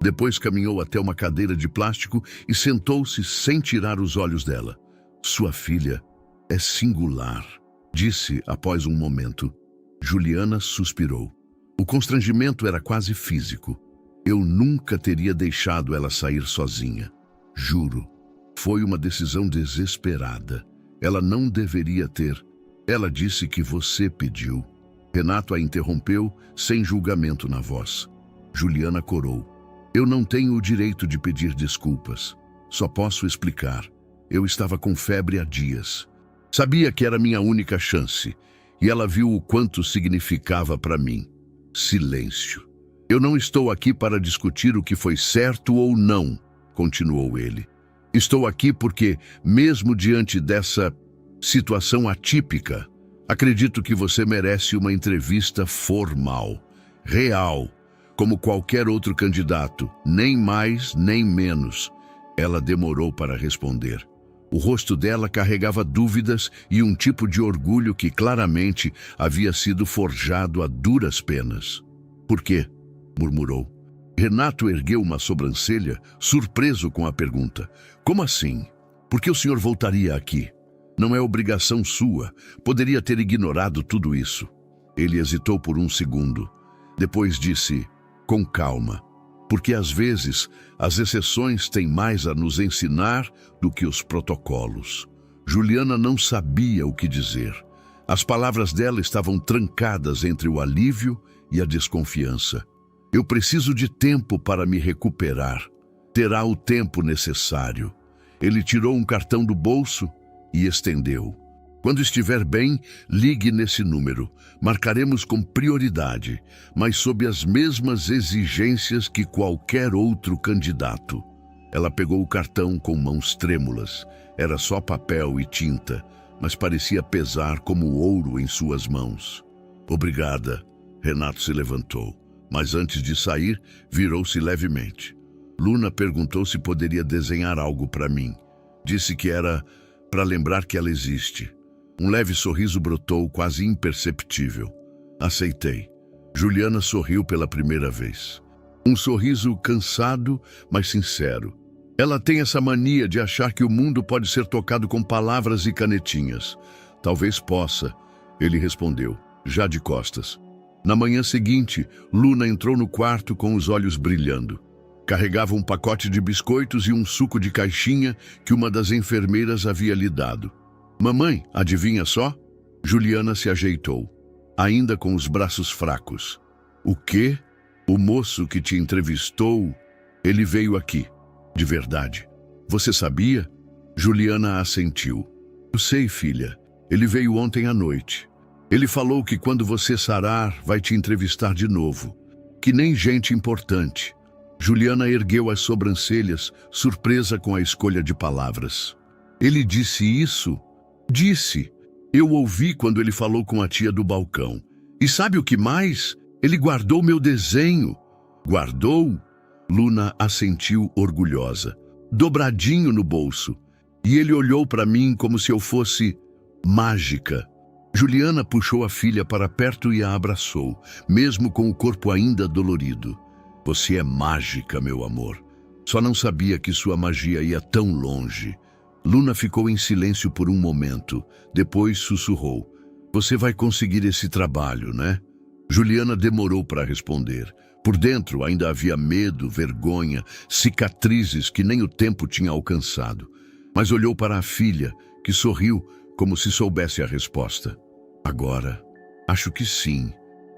Depois caminhou até uma cadeira de plástico e sentou-se sem tirar os olhos dela. Sua filha é singular, disse após um momento. Juliana suspirou. O constrangimento era quase físico. Eu nunca teria deixado ela sair sozinha. Juro. Foi uma decisão desesperada. Ela não deveria ter. Ela disse que você pediu. Renato a interrompeu, sem julgamento na voz. Juliana corou. Eu não tenho o direito de pedir desculpas. Só posso explicar. Eu estava com febre há dias. Sabia que era minha única chance. E ela viu o quanto significava para mim. Silêncio. Eu não estou aqui para discutir o que foi certo ou não, continuou ele. Estou aqui porque, mesmo diante dessa situação atípica, acredito que você merece uma entrevista formal, real, como qualquer outro candidato, nem mais nem menos. Ela demorou para responder. O rosto dela carregava dúvidas e um tipo de orgulho que claramente havia sido forjado a duras penas. Por quê? Murmurou. Renato ergueu uma sobrancelha, surpreso com a pergunta. Como assim? Por que o senhor voltaria aqui? Não é obrigação sua. Poderia ter ignorado tudo isso. Ele hesitou por um segundo. Depois disse, com calma. Porque às vezes as exceções têm mais a nos ensinar do que os protocolos. Juliana não sabia o que dizer. As palavras dela estavam trancadas entre o alívio e a desconfiança. Eu preciso de tempo para me recuperar. Terá o tempo necessário. Ele tirou um cartão do bolso e estendeu. Quando estiver bem, ligue nesse número. Marcaremos com prioridade, mas sob as mesmas exigências que qualquer outro candidato. Ela pegou o cartão com mãos trêmulas. Era só papel e tinta, mas parecia pesar como ouro em suas mãos. Obrigada. Renato se levantou, mas antes de sair, virou-se levemente. Luna perguntou se poderia desenhar algo para mim. Disse que era para lembrar que ela existe. Um leve sorriso brotou, quase imperceptível. Aceitei. Juliana sorriu pela primeira vez. Um sorriso cansado, mas sincero. Ela tem essa mania de achar que o mundo pode ser tocado com palavras e canetinhas. Talvez possa, ele respondeu, já de costas. Na manhã seguinte, Luna entrou no quarto com os olhos brilhando. Carregava um pacote de biscoitos e um suco de caixinha que uma das enfermeiras havia lhe dado. Mamãe, adivinha só? Juliana se ajeitou, ainda com os braços fracos. O quê? O moço que te entrevistou, ele veio aqui. De verdade. Você sabia? Juliana assentiu. Eu sei, filha. Ele veio ontem à noite. Ele falou que quando você sarar, vai te entrevistar de novo. Que nem gente importante. Juliana ergueu as sobrancelhas, surpresa com a escolha de palavras. Ele disse isso? Disse. Eu ouvi quando ele falou com a tia do balcão. E sabe o que mais? Ele guardou meu desenho. Guardou? Luna assentiu orgulhosa, dobradinho no bolso. E ele olhou para mim como se eu fosse mágica. Juliana puxou a filha para perto e a abraçou, mesmo com o corpo ainda dolorido. Você é mágica, meu amor. Só não sabia que sua magia ia tão longe. Luna ficou em silêncio por um momento, depois sussurrou. Você vai conseguir esse trabalho, né? Juliana demorou para responder. Por dentro ainda havia medo, vergonha, cicatrizes que nem o tempo tinha alcançado. Mas olhou para a filha, que sorriu como se soubesse a resposta. Agora, acho que sim.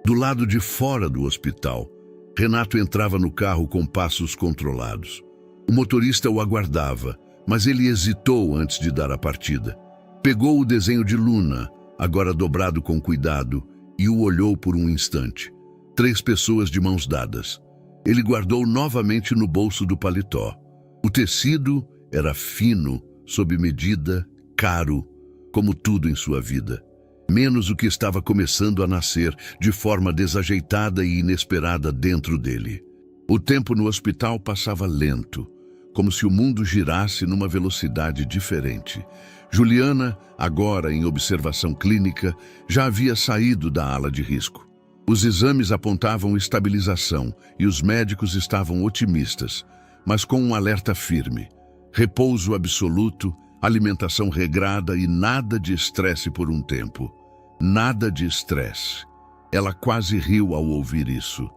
Do lado de fora do hospital, Renato entrava no carro com passos controlados. O motorista o aguardava, mas ele hesitou antes de dar a partida. Pegou o desenho de Luna, agora dobrado com cuidado, e o olhou por um instante. 3 pessoas de mãos dadas. Ele guardou novamente no bolso do paletó. O tecido era fino, sob medida, caro, como tudo em sua vida. Menos o que estava começando a nascer de forma desajeitada e inesperada dentro dele. O tempo no hospital passava lento, como se o mundo girasse numa velocidade diferente. Juliana, agora em observação clínica, já havia saído da ala de risco. Os exames apontavam estabilização e os médicos estavam otimistas, mas com um alerta firme. Repouso absoluto, alimentação regrada e nada de estresse por um tempo. Nada de estresse. Ela quase riu ao ouvir isso.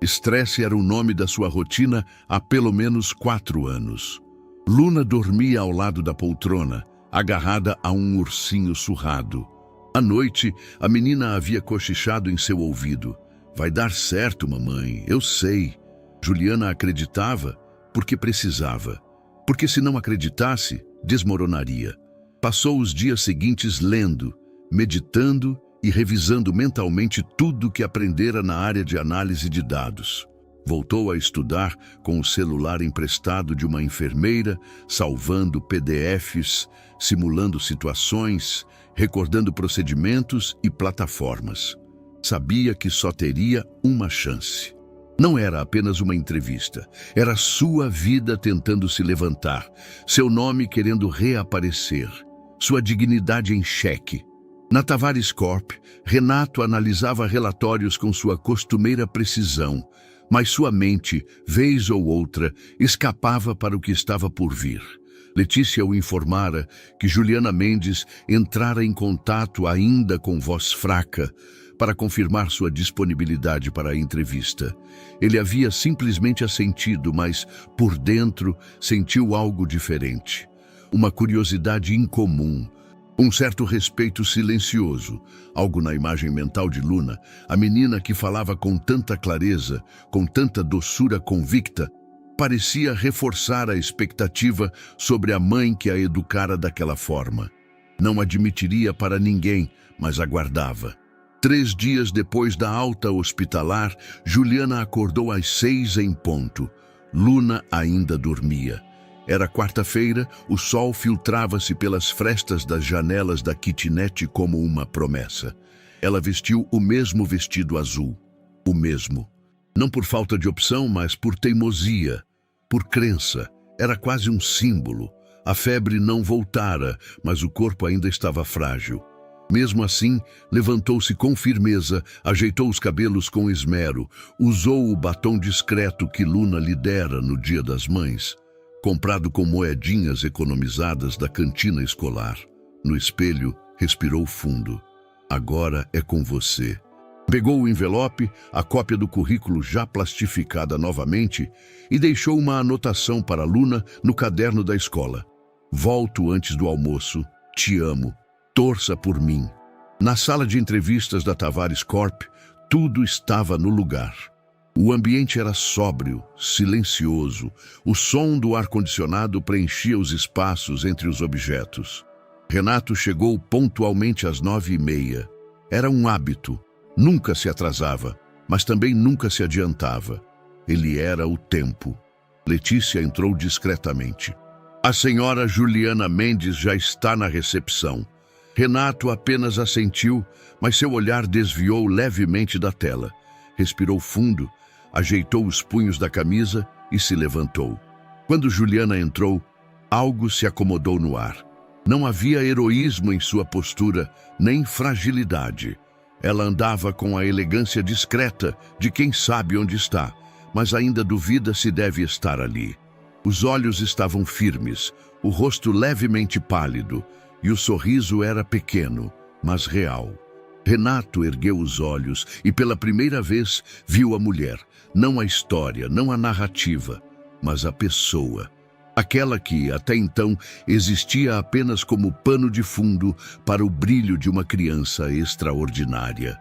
Estresse era o nome da sua rotina há pelo menos 4 anos. Luna dormia ao lado da poltrona, agarrada a um ursinho surrado. À noite, a menina havia cochichado em seu ouvido. Vai dar certo, mamãe, eu sei. Juliana acreditava porque precisava. Porque se não acreditasse, desmoronaria. Passou os dias seguintes lendo, meditando e revisando mentalmente tudo que aprendera na área de análise de dados. Voltou a estudar com o celular emprestado de uma enfermeira, salvando PDFs, simulando situações, recordando procedimentos e plataformas. Sabia que só teria uma chance. Não era apenas uma entrevista, era sua vida tentando se levantar, seu nome querendo reaparecer, sua dignidade em xeque. Na Tavares Corp, Renato analisava relatórios com sua costumeira precisão, mas sua mente, vez ou outra, escapava para o que estava por vir. Letícia o informara que Juliana Mendes entrara em contato ainda com voz fraca para confirmar sua disponibilidade para a entrevista. Ele havia simplesmente assentido, mas, por dentro, sentiu algo diferente. Uma curiosidade incomum, um certo respeito silencioso, algo na imagem mental de Luna, a menina que falava com tanta clareza, com tanta doçura convicta, parecia reforçar a expectativa sobre a mãe que a educara daquela forma. Não admitiria para ninguém, mas aguardava. 3 dias depois da alta hospitalar, Juliana acordou às 6 em ponto. Luna ainda dormia. Era quarta-feira, o sol filtrava-se pelas frestas das janelas da kitnet como uma promessa. Ela vestiu o mesmo vestido azul. O mesmo. Não por falta de opção, mas por teimosia, por crença. Era quase um símbolo. A febre não voltara, mas o corpo ainda estava frágil. Mesmo assim, levantou-se com firmeza, ajeitou os cabelos com esmero, usou o batom discreto que Luna lhe dera no Dia das Mães, comprado com moedinhas economizadas da cantina escolar. No espelho, respirou fundo. Agora é com você. Pegou o envelope, a cópia do currículo já plastificada novamente, e deixou uma anotação para Luna no caderno da escola. Volto antes do almoço. Te amo. Torça por mim. Na sala de entrevistas da Tavares Corp, tudo estava no lugar. O ambiente era sóbrio, silencioso. O som do ar-condicionado preenchia os espaços entre os objetos. Renato chegou pontualmente às 9h30. Era um hábito. Nunca se atrasava, mas também nunca se adiantava. Ele era o tempo. Letícia entrou discretamente. A senhora Juliana Mendes já está na recepção. Renato apenas assentiu, mas seu olhar desviou levemente da tela. Respirou fundo, ajeitou os punhos da camisa e se levantou. Quando Juliana entrou, algo se acomodou no ar. Não havia heroísmo em sua postura, nem fragilidade. Ela andava com a elegância discreta de quem sabe onde está, mas ainda duvida se deve estar ali. Os olhos estavam firmes, o rosto levemente pálido, e o sorriso era pequeno, mas real. Renato ergueu os olhos e pela primeira vez viu a mulher, não a história, não a narrativa, mas a pessoa. Aquela que, até então, existia apenas como pano de fundo para o brilho de uma criança extraordinária.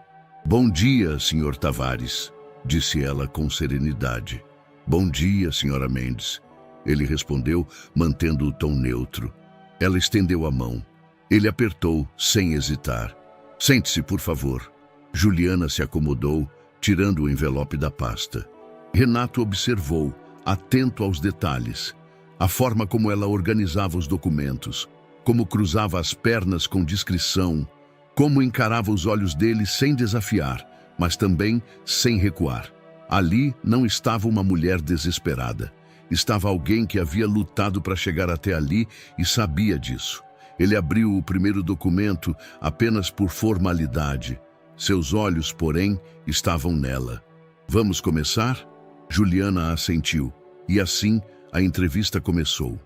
"Bom dia, Sr. Tavares", disse ela com serenidade. "Bom dia, Sra. Mendes", ele respondeu, mantendo o tom neutro. Ela estendeu a mão. Ele apertou, sem hesitar. "Sente-se, por favor." Juliana se acomodou, tirando o envelope da pasta. Renato observou, atento aos detalhes. A forma como ela organizava os documentos, como cruzava as pernas com discrição, como encarava os olhos dele sem desafiar, mas também sem recuar. Ali não estava uma mulher desesperada. Estava alguém que havia lutado para chegar até ali e sabia disso. Ele abriu o primeiro documento apenas por formalidade. Seus olhos, porém, estavam nela. "Vamos começar?" Juliana assentiu, e assim a entrevista começou.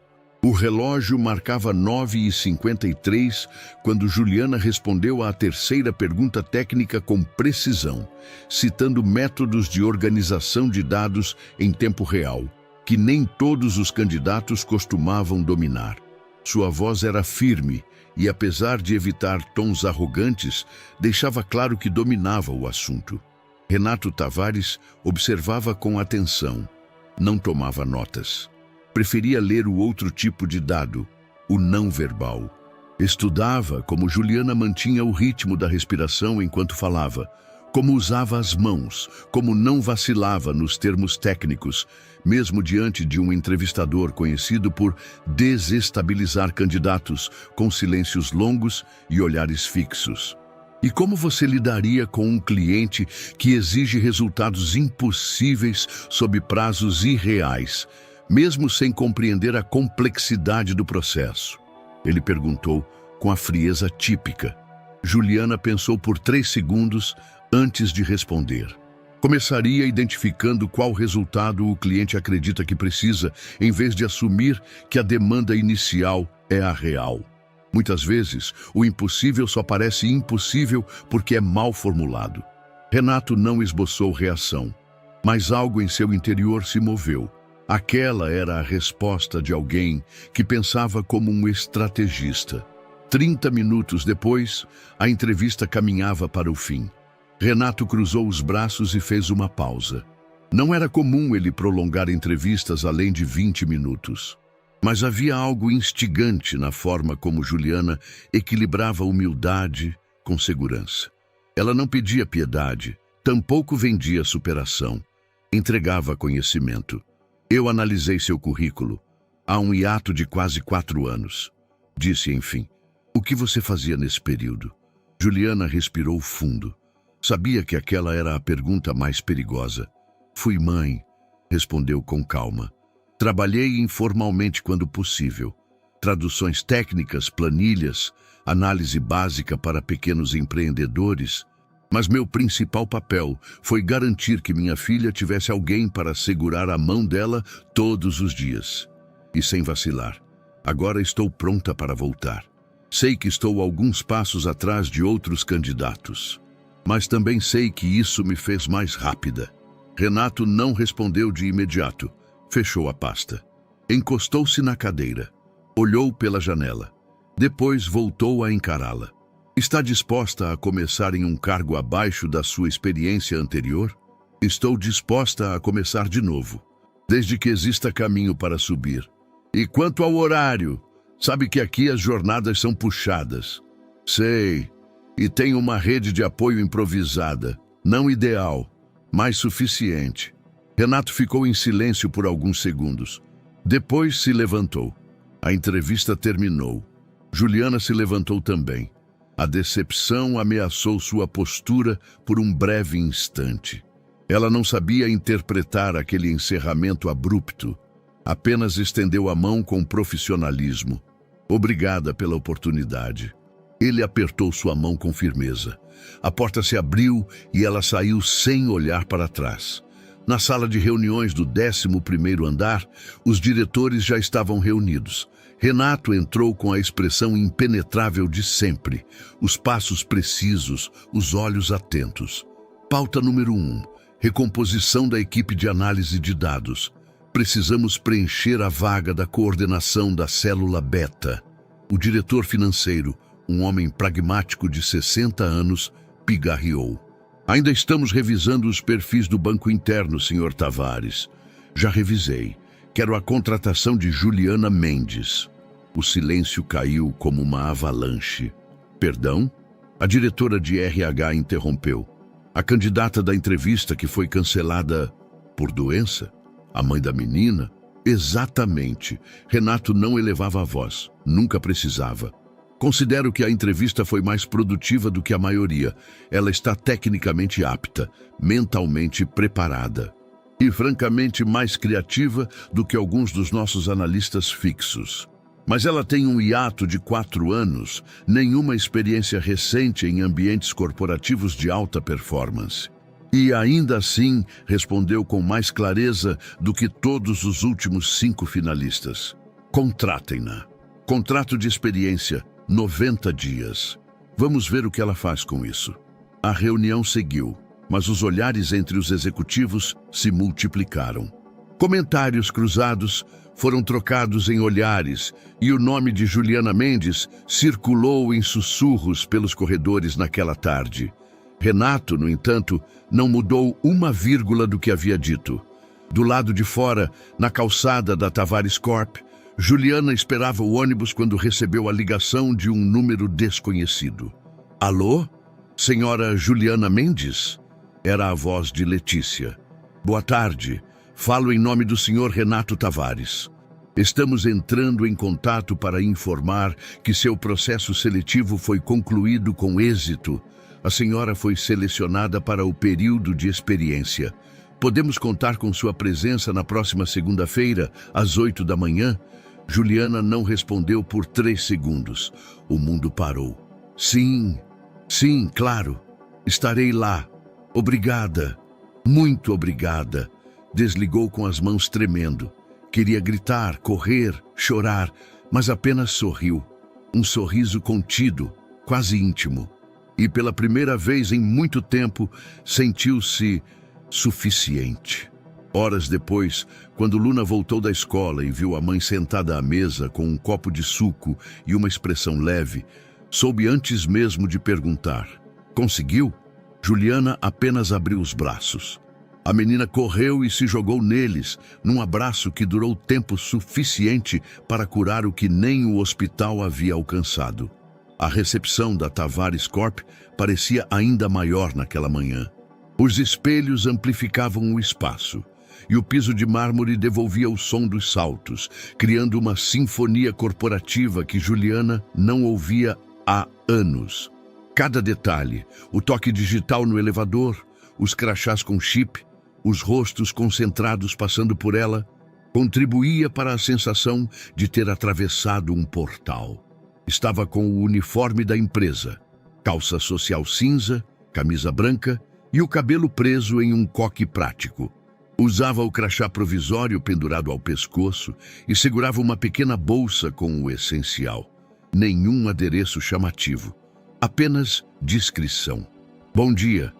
O relógio marcava 9h53 quando Juliana respondeu à terceira pergunta técnica com precisão, citando métodos de organização de dados em tempo real, que nem todos os candidatos costumavam dominar. Sua voz era firme e, apesar de evitar tons arrogantes, deixava claro que dominava o assunto. Renato Tavares observava com atenção. Não tomava notas. Preferia ler o outro tipo de dado, o não verbal. Estudava como Juliana mantinha o ritmo da respiração enquanto falava, como usava as mãos, como não vacilava nos termos técnicos, mesmo diante de um entrevistador conhecido por desestabilizar candidatos com silêncios longos e olhares fixos. E como você lidaria com um cliente que exige resultados impossíveis sob prazos irreais, mesmo sem compreender a complexidade do processo? Ele perguntou com a frieza típica. Juliana pensou por 3 segundos antes de responder. Começaria identificando qual resultado o cliente acredita que precisa, em vez de assumir que a demanda inicial é a real. Muitas vezes, o impossível só parece impossível porque é mal formulado. Renato não esboçou reação, mas algo em seu interior se moveu. Aquela era a resposta de alguém que pensava como um estrategista. 30 minutos depois, a entrevista caminhava para o fim. Renato cruzou os braços e fez uma pausa. Não era comum ele prolongar entrevistas além de 20 minutos. Mas havia algo instigante na forma como Juliana equilibrava humildade com segurança. Ela não pedia piedade, tampouco vendia superação. Entregava conhecimento. "Eu analisei seu currículo. Há um hiato de quase 4 anos. Disse, enfim. O que você fazia nesse período?" Juliana respirou fundo. Sabia que aquela era a pergunta mais perigosa. "Fui mãe", respondeu com calma. "Trabalhei informalmente quando possível. Traduções técnicas, planilhas, análise básica para pequenos empreendedores. Mas meu principal papel foi garantir que minha filha tivesse alguém para segurar a mão dela todos os dias. E sem vacilar. Agora estou pronta para voltar. Sei que estou alguns passos atrás de outros candidatos. Mas também sei que isso me fez mais rápida." Renato não respondeu de imediato. Fechou a pasta. Encostou-se na cadeira. Olhou pela janela. Depois voltou a encará-la. "Está disposta a começar em um cargo abaixo da sua experiência anterior?" "Estou disposta a começar de novo, desde que exista caminho para subir." "E quanto ao horário? Sabe que aqui as jornadas são puxadas." "Sei." E tem uma rede de apoio improvisada. Não ideal, mas suficiente. Renato ficou em silêncio por alguns segundos. Depois se levantou. A entrevista terminou. Juliana se levantou também. A decepção ameaçou sua postura por um breve instante. Ela não sabia interpretar aquele encerramento abrupto. Apenas estendeu a mão com profissionalismo. Obrigada pela oportunidade. Ele apertou sua mão com firmeza. A porta se abriu e ela saiu sem olhar para trás. Na sala de reuniões do 11º andar, os diretores já estavam reunidos. Renato entrou com a expressão impenetrável de sempre, os passos precisos, os olhos atentos. Pauta número 1. Recomposição da equipe de análise de dados. Precisamos preencher a vaga da coordenação da célula beta. O diretor financeiro, um homem pragmático de 60 anos, pigarreou. Ainda estamos revisando os perfis do banco interno, Sr. Tavares. Já revisei. Quero a contratação de Juliana Mendes. O silêncio caiu como uma avalanche. Perdão? A diretora de RH interrompeu. A candidata da entrevista que foi cancelada por doença? A mãe da menina? Exatamente. Renato não elevava a voz. Nunca precisava. Considero que a entrevista foi mais produtiva do que a maioria. Ela está tecnicamente apta, mentalmente preparada. E, francamente, mais criativa do que alguns dos nossos analistas fixos. Mas ela tem um hiato de 4 anos, nenhuma experiência recente em ambientes corporativos de alta performance. E ainda assim, respondeu com mais clareza do que todos os últimos 5 finalistas. Contratem-na. Contrato de experiência, 90 dias. Vamos ver o que ela faz com isso. A reunião seguiu, mas os olhares entre os executivos se multiplicaram. Comentários cruzados foram trocados em olhares e o nome de Juliana Mendes circulou em sussurros pelos corredores naquela tarde. Renato, no entanto, não mudou uma vírgula do que havia dito. Do lado de fora, na calçada da Tavares Corp, Juliana esperava o ônibus quando recebeu a ligação de um número desconhecido. Alô? Senhora Juliana Mendes? Era a voz de Letícia. Boa tarde. Falo em nome do senhor Renato Tavares. Estamos entrando em contato para informar que seu processo seletivo foi concluído com êxito. A senhora foi selecionada para o período de experiência. Podemos contar com sua presença na próxima segunda-feira, às 8 da manhã? Juliana não respondeu por 3 segundos. O mundo parou. Sim, claro. Estarei lá. Obrigada. Muito obrigada. Desligou com as mãos tremendo. Queria gritar, correr, chorar, mas apenas sorriu. Um sorriso contido, quase íntimo. E pela primeira vez em muito tempo, sentiu-se suficiente. Horas depois, quando Luna voltou da escola e viu a mãe sentada à mesa com um copo de suco e uma expressão leve, soube antes mesmo de perguntar. Conseguiu? Juliana apenas abriu os braços. A menina correu e se jogou neles, num abraço que durou tempo suficiente para curar o que nem o hospital havia alcançado. A recepção da Tavares Corp parecia ainda maior naquela manhã. Os espelhos amplificavam o espaço, e o piso de mármore devolvia o som dos saltos, criando uma sinfonia corporativa que Juliana não ouvia há anos. Cada detalhe, o toque digital no elevador, os crachás com chip, os rostos concentrados passando por ela, contribuía para a sensação de ter atravessado um portal. Estava com o uniforme da empresa, calça social cinza, camisa branca e o cabelo preso em um coque prático. Usava o crachá provisório pendurado ao pescoço e segurava uma pequena bolsa com o essencial. Nenhum adereço chamativo, apenas discrição. Bom dia,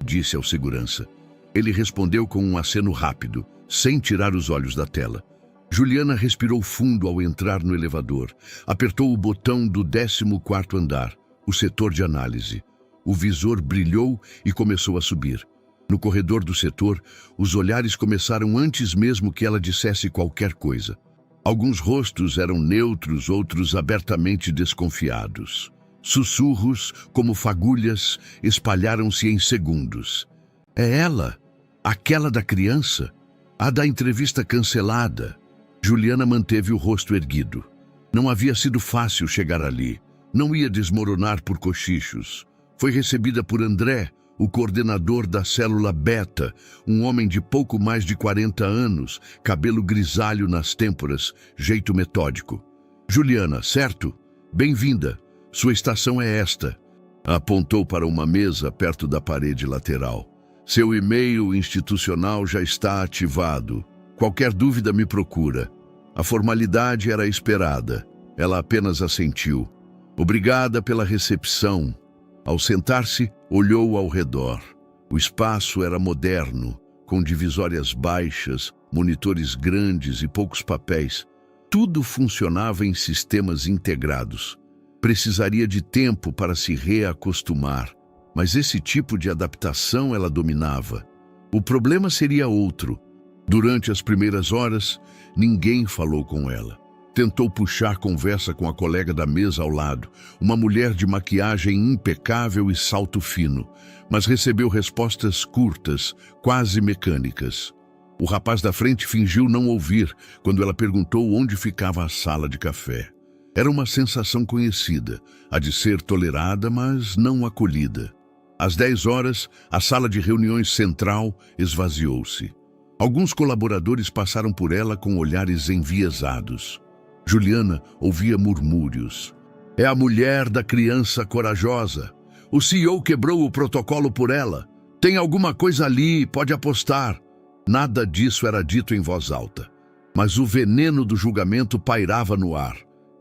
disse ao segurança. Ele respondeu com um aceno rápido, sem tirar os olhos da tela. Juliana respirou fundo ao entrar no elevador. Apertou o botão do 14º andar, o setor de análise. O visor brilhou e começou a subir. No corredor do setor, os olhares começaram antes mesmo que ela dissesse qualquer coisa. Alguns rostos eram neutros, outros abertamente desconfiados. Sussurros, como fagulhas, espalharam-se em segundos. É ela, aquela da criança, a da entrevista cancelada. Juliana manteve o rosto erguido. Não havia sido fácil chegar ali. Não ia desmoronar por cochichos. Foi recebida por André, o coordenador da célula Beta, um homem de pouco mais de 40 anos, cabelo grisalho nas têmporas, jeito metódico. Juliana, certo? Bem-vinda. Sua estação é esta. Apontou para uma mesa perto da parede lateral. Seu e-mail institucional já está ativado. Qualquer dúvida me procura. A formalidade era esperada. Ela apenas assentiu. Obrigada pela recepção. Ao sentar-se, olhou ao redor. O espaço era moderno, com divisórias baixas, monitores grandes e poucos papéis. Tudo funcionava em sistemas integrados. Precisaria de tempo para se reacostumar, mas esse tipo de adaptação ela dominava. O problema seria outro. Durante as primeiras horas, ninguém falou com ela. Tentou puxar conversa com a colega da mesa ao lado, uma mulher de maquiagem impecável e salto fino, mas recebeu respostas curtas, quase mecânicas. O rapaz da frente fingiu não ouvir quando ela perguntou onde ficava a sala de café. Era uma sensação conhecida, a de ser tolerada, mas não acolhida. Às 10 horas, a sala de reuniões central esvaziou-se. Alguns colaboradores passaram por ela com olhares enviesados. Juliana ouvia murmúrios. É a mulher da criança corajosa. O CEO quebrou o protocolo por ela. Tem alguma coisa ali, pode apostar. Nada disso era dito em voz alta, mas o veneno do julgamento pairava no ar.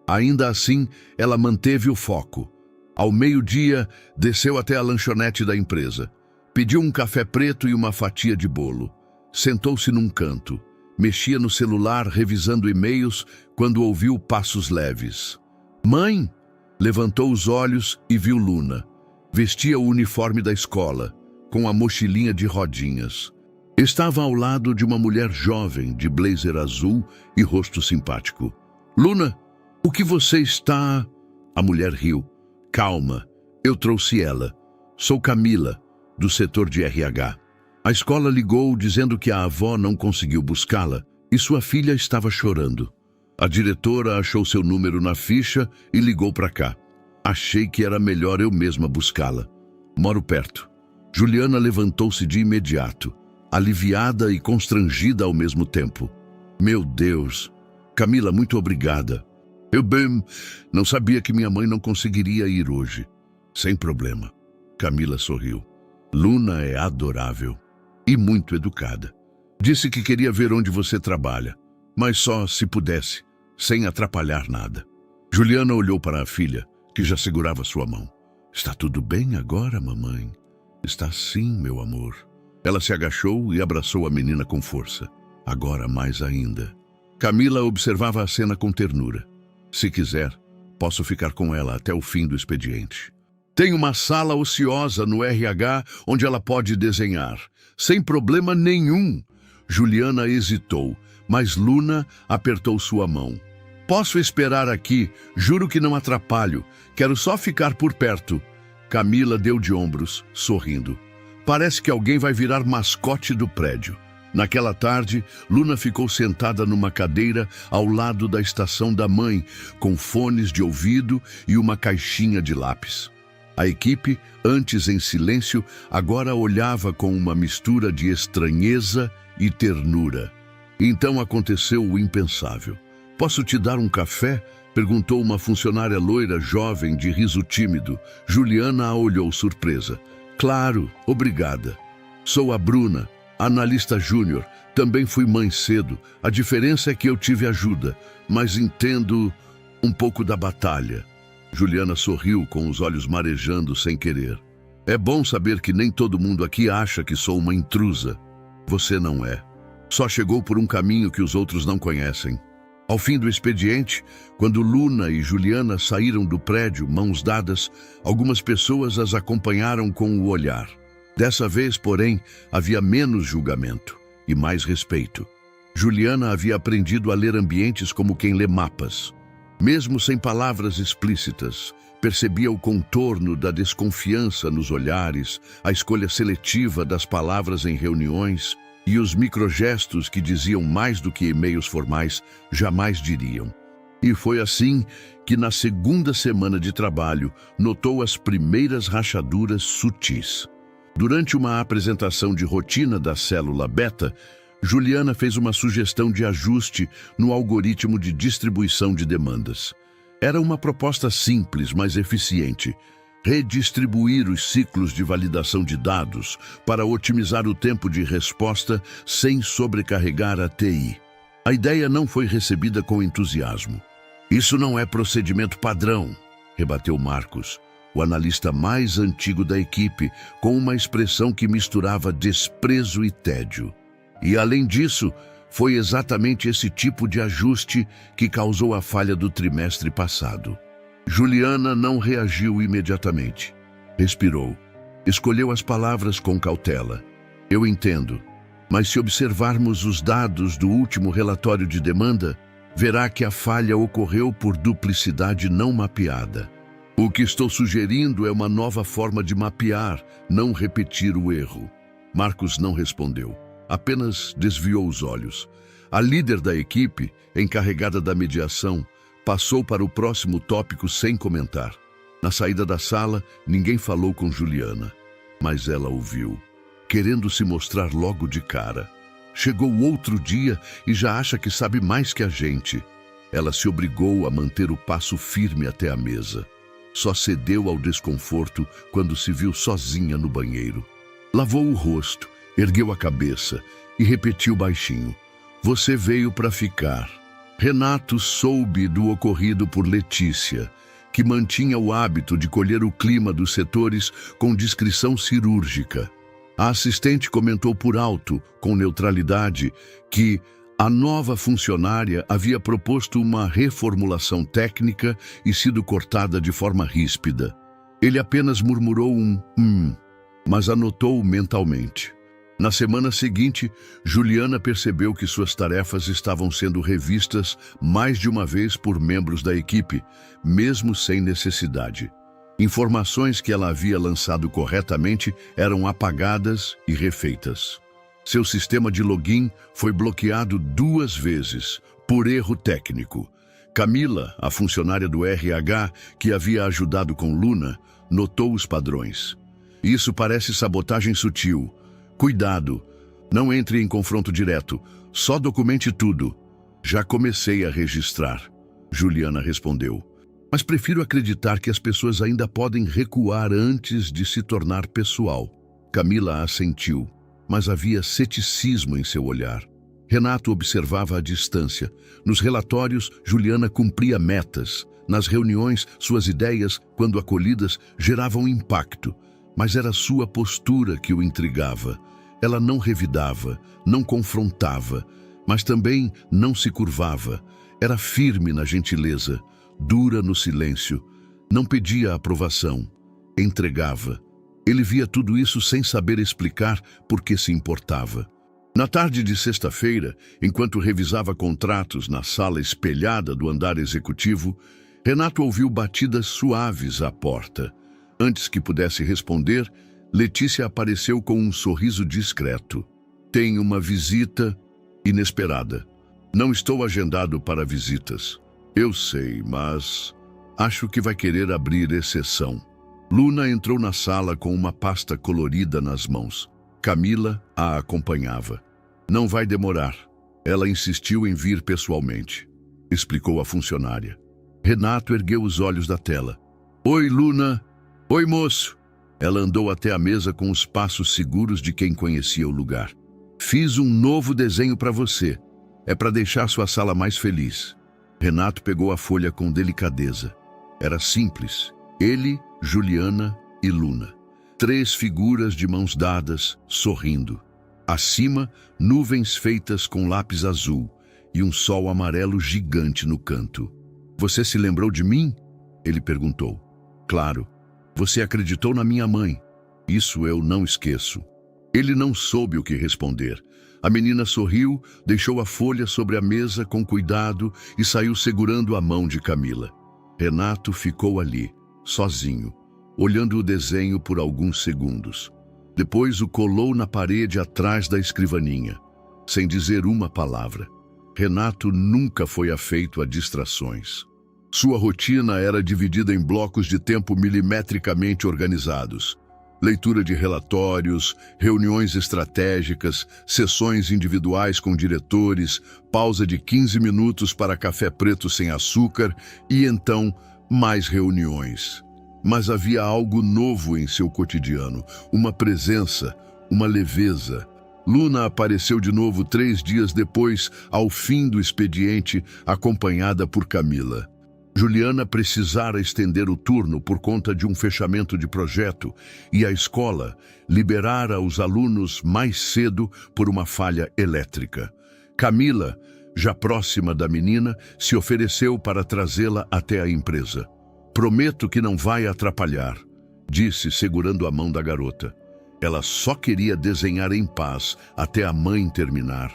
Ainda assim, ela manteve o foco. Ao meio-dia, desceu até a lanchonete da empresa. Pediu um café preto e uma fatia de bolo. Sentou-se num canto. Mexia no celular, revisando e-mails, quando ouviu passos leves. Mãe! Levantou os olhos e viu Luna. Vestia o uniforme da escola, com a mochilinha de rodinhas. Estava ao lado de uma mulher jovem, de blazer azul e rosto simpático. Luna, o que você está... A mulher riu. Calma, eu trouxe ela. Sou Camila, do setor de RH. A escola ligou dizendo que a avó não conseguiu buscá-la e sua filha estava chorando. A diretora achou seu número na ficha e ligou para cá. Achei que era melhor eu mesma buscá-la. Moro perto. Juliana levantou-se de imediato, aliviada e constrangida ao mesmo tempo. Meu Deus! Camila, muito obrigada. Eu bem, não sabia que minha mãe não conseguiria ir hoje. Sem problema. Camila sorriu. Luna é adorável e muito educada. Disse que queria ver onde você trabalha, mas só se pudesse, sem atrapalhar nada. Juliana olhou para a filha, que já segurava sua mão. Está tudo bem agora, mamãe? Está sim, meu amor. Ela se agachou e abraçou a menina com força. Agora mais ainda. Camila observava a cena com ternura. Se quiser, posso ficar com ela até o fim do expediente. Tem uma sala ociosa no RH onde ela pode desenhar, sem problema nenhum. Juliana hesitou, mas Luna apertou sua mão. Posso esperar aqui, juro que não atrapalho, quero só ficar por perto. Camila deu de ombros, sorrindo. Parece que alguém vai virar mascote do prédio. Naquela tarde, Luna ficou sentada numa cadeira ao lado da estação da mãe, com fones de ouvido e uma caixinha de lápis. A equipe, antes em silêncio, agora olhava com uma mistura de estranheza e ternura. Então aconteceu o impensável. Posso te dar um café? Perguntou uma funcionária loira jovem de riso tímido. Juliana a olhou surpresa. Claro, obrigada. Sou a Bruna, analista júnior. Também fui mãe cedo. A diferença é que eu tive ajuda, mas entendo um pouco da batalha. Juliana sorriu com os olhos marejando sem querer. É bom saber que nem todo mundo aqui acha que sou uma intrusa. Você não é. Só chegou por um caminho que os outros não conhecem. Ao fim do expediente, quando Luna e Juliana saíram do prédio, mãos dadas, algumas pessoas as acompanharam com o olhar. Dessa vez, porém, havia menos julgamento e mais respeito. Juliana havia aprendido a ler ambientes como quem lê mapas. Mesmo sem palavras explícitas, Percebia o contorno da desconfiança nos olhares, a escolha seletiva das palavras em reuniões e os microgestos que diziam mais do que e-mails formais jamais diriam. E foi assim que, na segunda semana de trabalho, notou as primeiras rachaduras sutis. Durante uma apresentação de rotina da célula beta, Juliana fez uma sugestão de ajuste no algoritmo de distribuição de demandas. Era uma proposta simples, mas eficiente: redistribuir os ciclos de validação de dados para otimizar o tempo de resposta sem sobrecarregar a TI. A ideia não foi recebida com entusiasmo. "Isso não é procedimento padrão", rebateu Marcos, o analista mais antigo da equipe, com uma expressão que misturava desprezo e tédio. E, além disso, foi exatamente esse tipo de ajuste que causou a falha do trimestre passado. Juliana não reagiu imediatamente. Respirou. Escolheu as palavras com cautela. "Eu entendo, mas se observarmos os dados do último relatório de demanda, verá que a falha ocorreu por duplicidade não mapeada. O que estou sugerindo é uma nova forma de mapear, não repetir o erro." Marcos não respondeu. Apenas desviou os olhos. A líder da equipe, encarregada da mediação, passou para o próximo tópico sem comentar. Na saída da sala, ninguém falou com Juliana, mas ela ouviu, querendo se mostrar logo de cara. Chegou outro dia e já acha que sabe mais que a gente. Ela se obrigou a manter o passo firme até a mesa. Só cedeu ao desconforto quando se viu sozinha no banheiro. Lavou o rosto, ergueu a cabeça e repetiu baixinho: "Você veio para ficar." Renato soube do ocorrido por Letícia, que mantinha o hábito de colher o clima dos setores com discrição cirúrgica. A assistente comentou por alto, com neutralidade, que a nova funcionária havia proposto uma reformulação técnica e sido cortada de forma ríspida. Ele apenas murmurou mas anotou mentalmente. Na semana seguinte, Juliana percebeu que suas tarefas estavam sendo revistas mais de uma vez por membros da equipe, mesmo sem necessidade. Informações que ela havia lançado corretamente eram apagadas e refeitas. Seu sistema de login foi bloqueado 2 vezes, por erro técnico. Camila, a funcionária do RH, que havia ajudado com Luna, notou os padrões. "Isso parece sabotagem sutil. Cuidado, não entre em confronto direto, só documente tudo." "Já comecei a registrar", Juliana respondeu. "Mas prefiro acreditar que as pessoas ainda podem recuar antes de se tornar pessoal." Camila assentiu, mas havia ceticismo em seu olhar. Renato observava à distância. Nos relatórios, Juliana cumpria metas. Nas reuniões, suas ideias, quando acolhidas, geravam impacto. Mas era sua postura que o intrigava. Ela não revidava, não confrontava, mas também não se curvava. Era firme na gentileza, dura no silêncio. Não pedia aprovação, entregava. Ele via tudo isso sem saber explicar por que se importava. Na tarde de sexta-feira, enquanto revisava contratos na sala espelhada do andar executivo, Renato ouviu batidas suaves à porta. Antes que pudesse responder, Letícia apareceu com um sorriso discreto. "Tem uma visita inesperada. Não estou agendado para visitas." "Eu sei, mas acho que vai querer abrir exceção." Luna entrou na sala com uma pasta colorida nas mãos. Camila a acompanhava. "Não vai demorar. Ela insistiu em vir pessoalmente", explicou a funcionária. Renato ergueu os olhos da tela. "Oi, Luna." "Oi, moço." Ela andou até a mesa com os passos seguros de quem conhecia o lugar. "Fiz um novo desenho para você. É para deixar sua sala mais feliz." Renato pegou a folha com delicadeza. Era simples. Ele, Juliana e Luna. 3 figuras de mãos dadas, sorrindo. Acima, nuvens feitas com lápis azul e um sol amarelo gigante no canto. "Você se lembrou de mim?" ele perguntou. "Claro. Você acreditou na minha mãe. Isso eu não esqueço." Ele não soube o que responder. A menina sorriu, deixou a folha sobre a mesa com cuidado e saiu segurando a mão de Camila. Renato ficou ali, sozinho, olhando o desenho por alguns segundos. Depois o colou na parede atrás da escrivaninha, sem dizer uma palavra. Renato nunca foi afeito a distrações. Sua rotina era dividida em blocos de tempo milimetricamente organizados. Leitura de relatórios, reuniões estratégicas, sessões individuais com diretores, pausa de 15 minutos para café preto sem açúcar e então mais reuniões. Mas havia algo novo em seu cotidiano, uma presença, uma leveza. Luna apareceu de novo 3 dias depois, ao fim do expediente, acompanhada por Camila. Juliana precisara estender o turno por conta de um fechamento de projeto e a escola liberara os alunos mais cedo por uma falha elétrica. Camila, já próxima da menina, se ofereceu para trazê-la até a empresa. "Prometo que não vai atrapalhar", disse, segurando a mão da garota. Ela só queria desenhar em paz até a mãe terminar.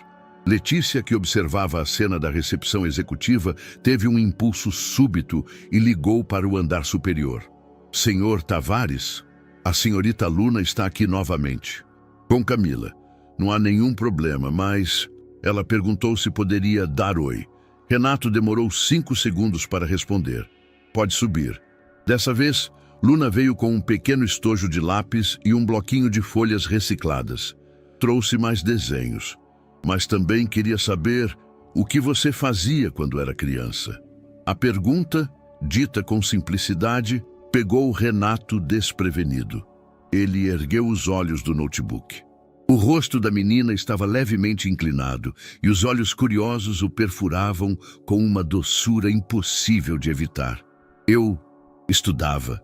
Letícia, que observava a cena da recepção executiva, teve um impulso súbito e ligou para o andar superior. "Senhor Tavares, a senhorita Luna está aqui novamente." "Com Camila. Não há nenhum problema, mas..." Ela perguntou se poderia dar oi. Renato demorou 5 segundos para responder. "Pode subir." Dessa vez, Luna veio com um pequeno estojo de lápis e um bloquinho de folhas recicladas. "Trouxe mais desenhos. Mas também queria saber o que você fazia quando era criança." A pergunta, dita com simplicidade, pegou Renato desprevenido. Ele ergueu os olhos do notebook. O rosto da menina estava levemente inclinado e os olhos curiosos o perfuravam com uma doçura impossível de evitar. "Eu estudava,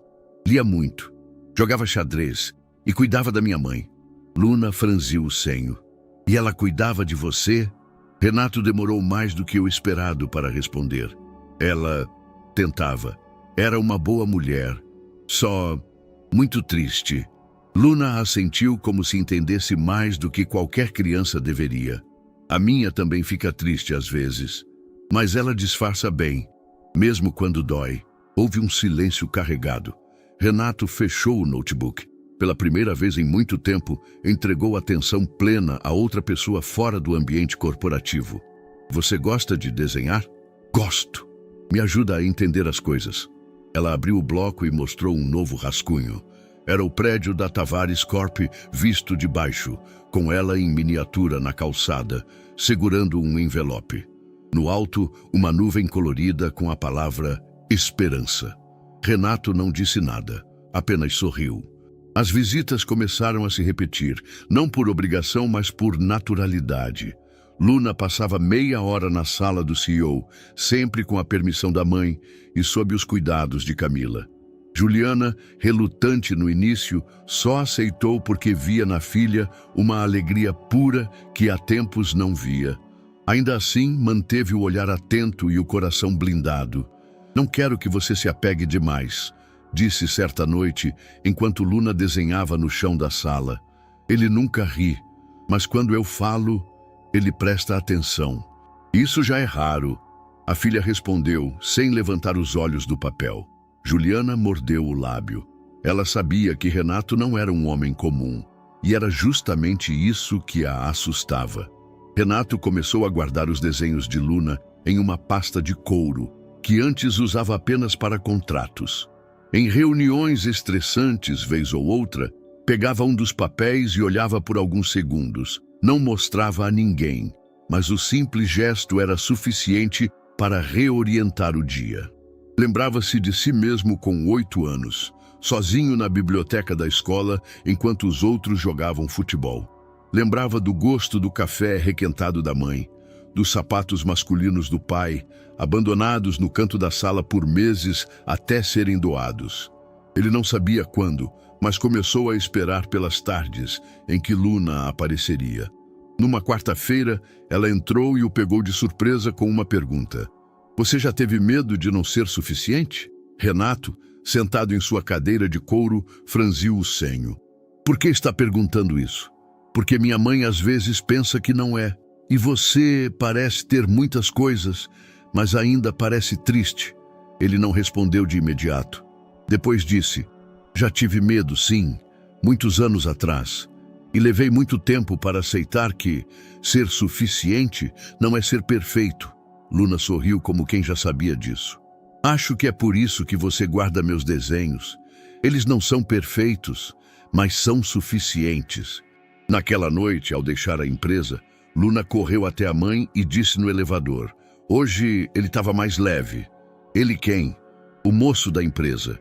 lia muito, jogava xadrez e cuidava da minha mãe." Luna franziu o senho. "E ela cuidava de você?" Renato demorou mais do que o esperado para responder. "Ela tentava. Era uma boa mulher. Só muito triste." Luna assentiu como se entendesse mais do que qualquer criança deveria. "A minha também fica triste às vezes. Mas ela disfarça bem, mesmo quando dói." Houve um silêncio carregado. Renato fechou o notebook. Pela primeira vez em muito tempo, entregou atenção plena a outra pessoa fora do ambiente corporativo. "Você gosta de desenhar?" "Gosto. Me ajuda a entender as coisas." Ela abriu o bloco e mostrou um novo rascunho. Era o prédio da Tavares Corp visto de baixo, com ela em miniatura na calçada, segurando um envelope. No alto, uma nuvem colorida com a palavra Esperança. Renato não disse nada, apenas sorriu. As visitas começaram a se repetir, não por obrigação, mas por naturalidade. Luna passava meia hora na sala do CEO, sempre com a permissão da mãe e sob os cuidados de Camila. Juliana, relutante no início, só aceitou porque via na filha uma alegria pura que há tempos não via. Ainda assim, manteve o olhar atento e o coração blindado. "Não quero que você se apegue demais", disse certa noite, enquanto Luna desenhava no chão da sala. "Ele nunca ri, mas quando eu falo, ele presta atenção." "Isso já é raro", a filha respondeu, sem levantar os olhos do papel. Juliana mordeu o lábio. Ela sabia que Renato não era um homem comum, e era justamente isso que a assustava. Renato começou a guardar os desenhos de Luna em uma pasta de couro, que antes usava apenas para contratos. Em reuniões estressantes, vez ou outra, pegava um dos papéis e olhava por alguns segundos. Não mostrava a ninguém, mas o simples gesto era suficiente para reorientar o dia. Lembrava-se de si mesmo com 8 anos, sozinho na biblioteca da escola enquanto os outros jogavam futebol. Lembrava do gosto do café requentado da mãe, dos sapatos masculinos do pai, abandonados no canto da sala por meses até serem doados. Ele não sabia quando, mas começou a esperar pelas tardes em que Luna apareceria. Numa quarta-feira, ela entrou e o pegou de surpresa com uma pergunta. "Você já teve medo de não ser suficiente?" Renato, sentado em sua cadeira de couro, franziu o senho. "Por que está perguntando isso?" "Porque minha mãe às vezes pensa que não é. E você parece ter muitas coisas, mas ainda parece triste." Ele não respondeu de imediato. Depois disse: já tive medo, sim, muitos anos atrás. E levei muito tempo para aceitar que ser suficiente não é ser perfeito. Luna sorriu como quem já sabia disso. Acho que é por isso que você guarda meus desenhos. Eles não são perfeitos, mas são suficientes. Naquela noite, ao deixar a empresa, Luna correu até a mãe e disse no elevador: hoje ele estava mais leve. Ele quem? O moço da empresa.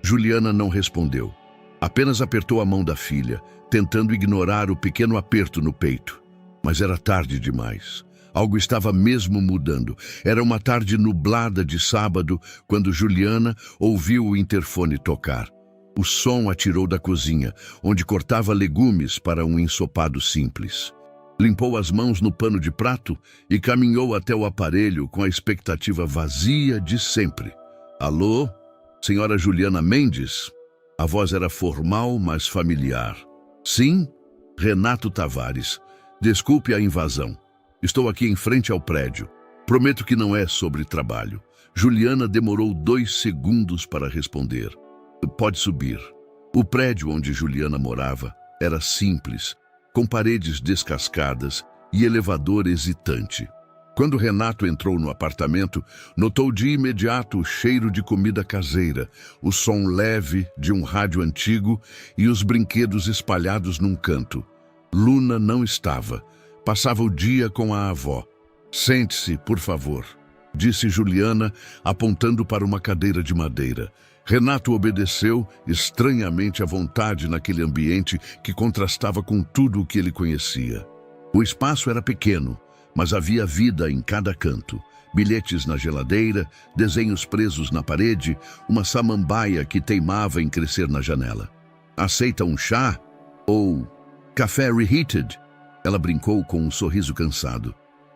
Juliana não respondeu. Apenas apertou a mão da filha, tentando ignorar o pequeno aperto no peito. Mas era tarde demais. Algo estava mesmo mudando. Era uma tarde nublada de sábado, quando Juliana ouviu o interfone tocar. O som atirou da cozinha, onde cortava legumes para um ensopado simples. Limpou as mãos no pano de prato e caminhou até o aparelho com a expectativa vazia de sempre. Alô? Senhora Juliana Mendes? A voz era formal, mas familiar. Sim? Renato Tavares. Desculpe a invasão. Estou aqui em frente ao prédio. Prometo que não é sobre trabalho. Juliana demorou 2 segundos para responder. Pode subir. O prédio onde Juliana morava era simples, com paredes descascadas e elevador hesitante. Quando Renato entrou no apartamento, notou de imediato o cheiro de comida caseira, o som leve de um rádio antigo e os brinquedos espalhados num canto. Luna não estava. Passava o dia com a avó. Sente-se, por favor, disse Juliana, apontando para uma cadeira de madeira. Renato obedeceu, estranhamente à vontade naquele ambiente que contrastava com tudo o que ele conhecia. O espaço era pequeno, mas havia vida em cada canto. Bilhetes na geladeira, desenhos presos na parede, uma samambaia que teimava em crescer na janela. Aceita um chá? Ou café reheated? Ela brincou com um sorriso cansado.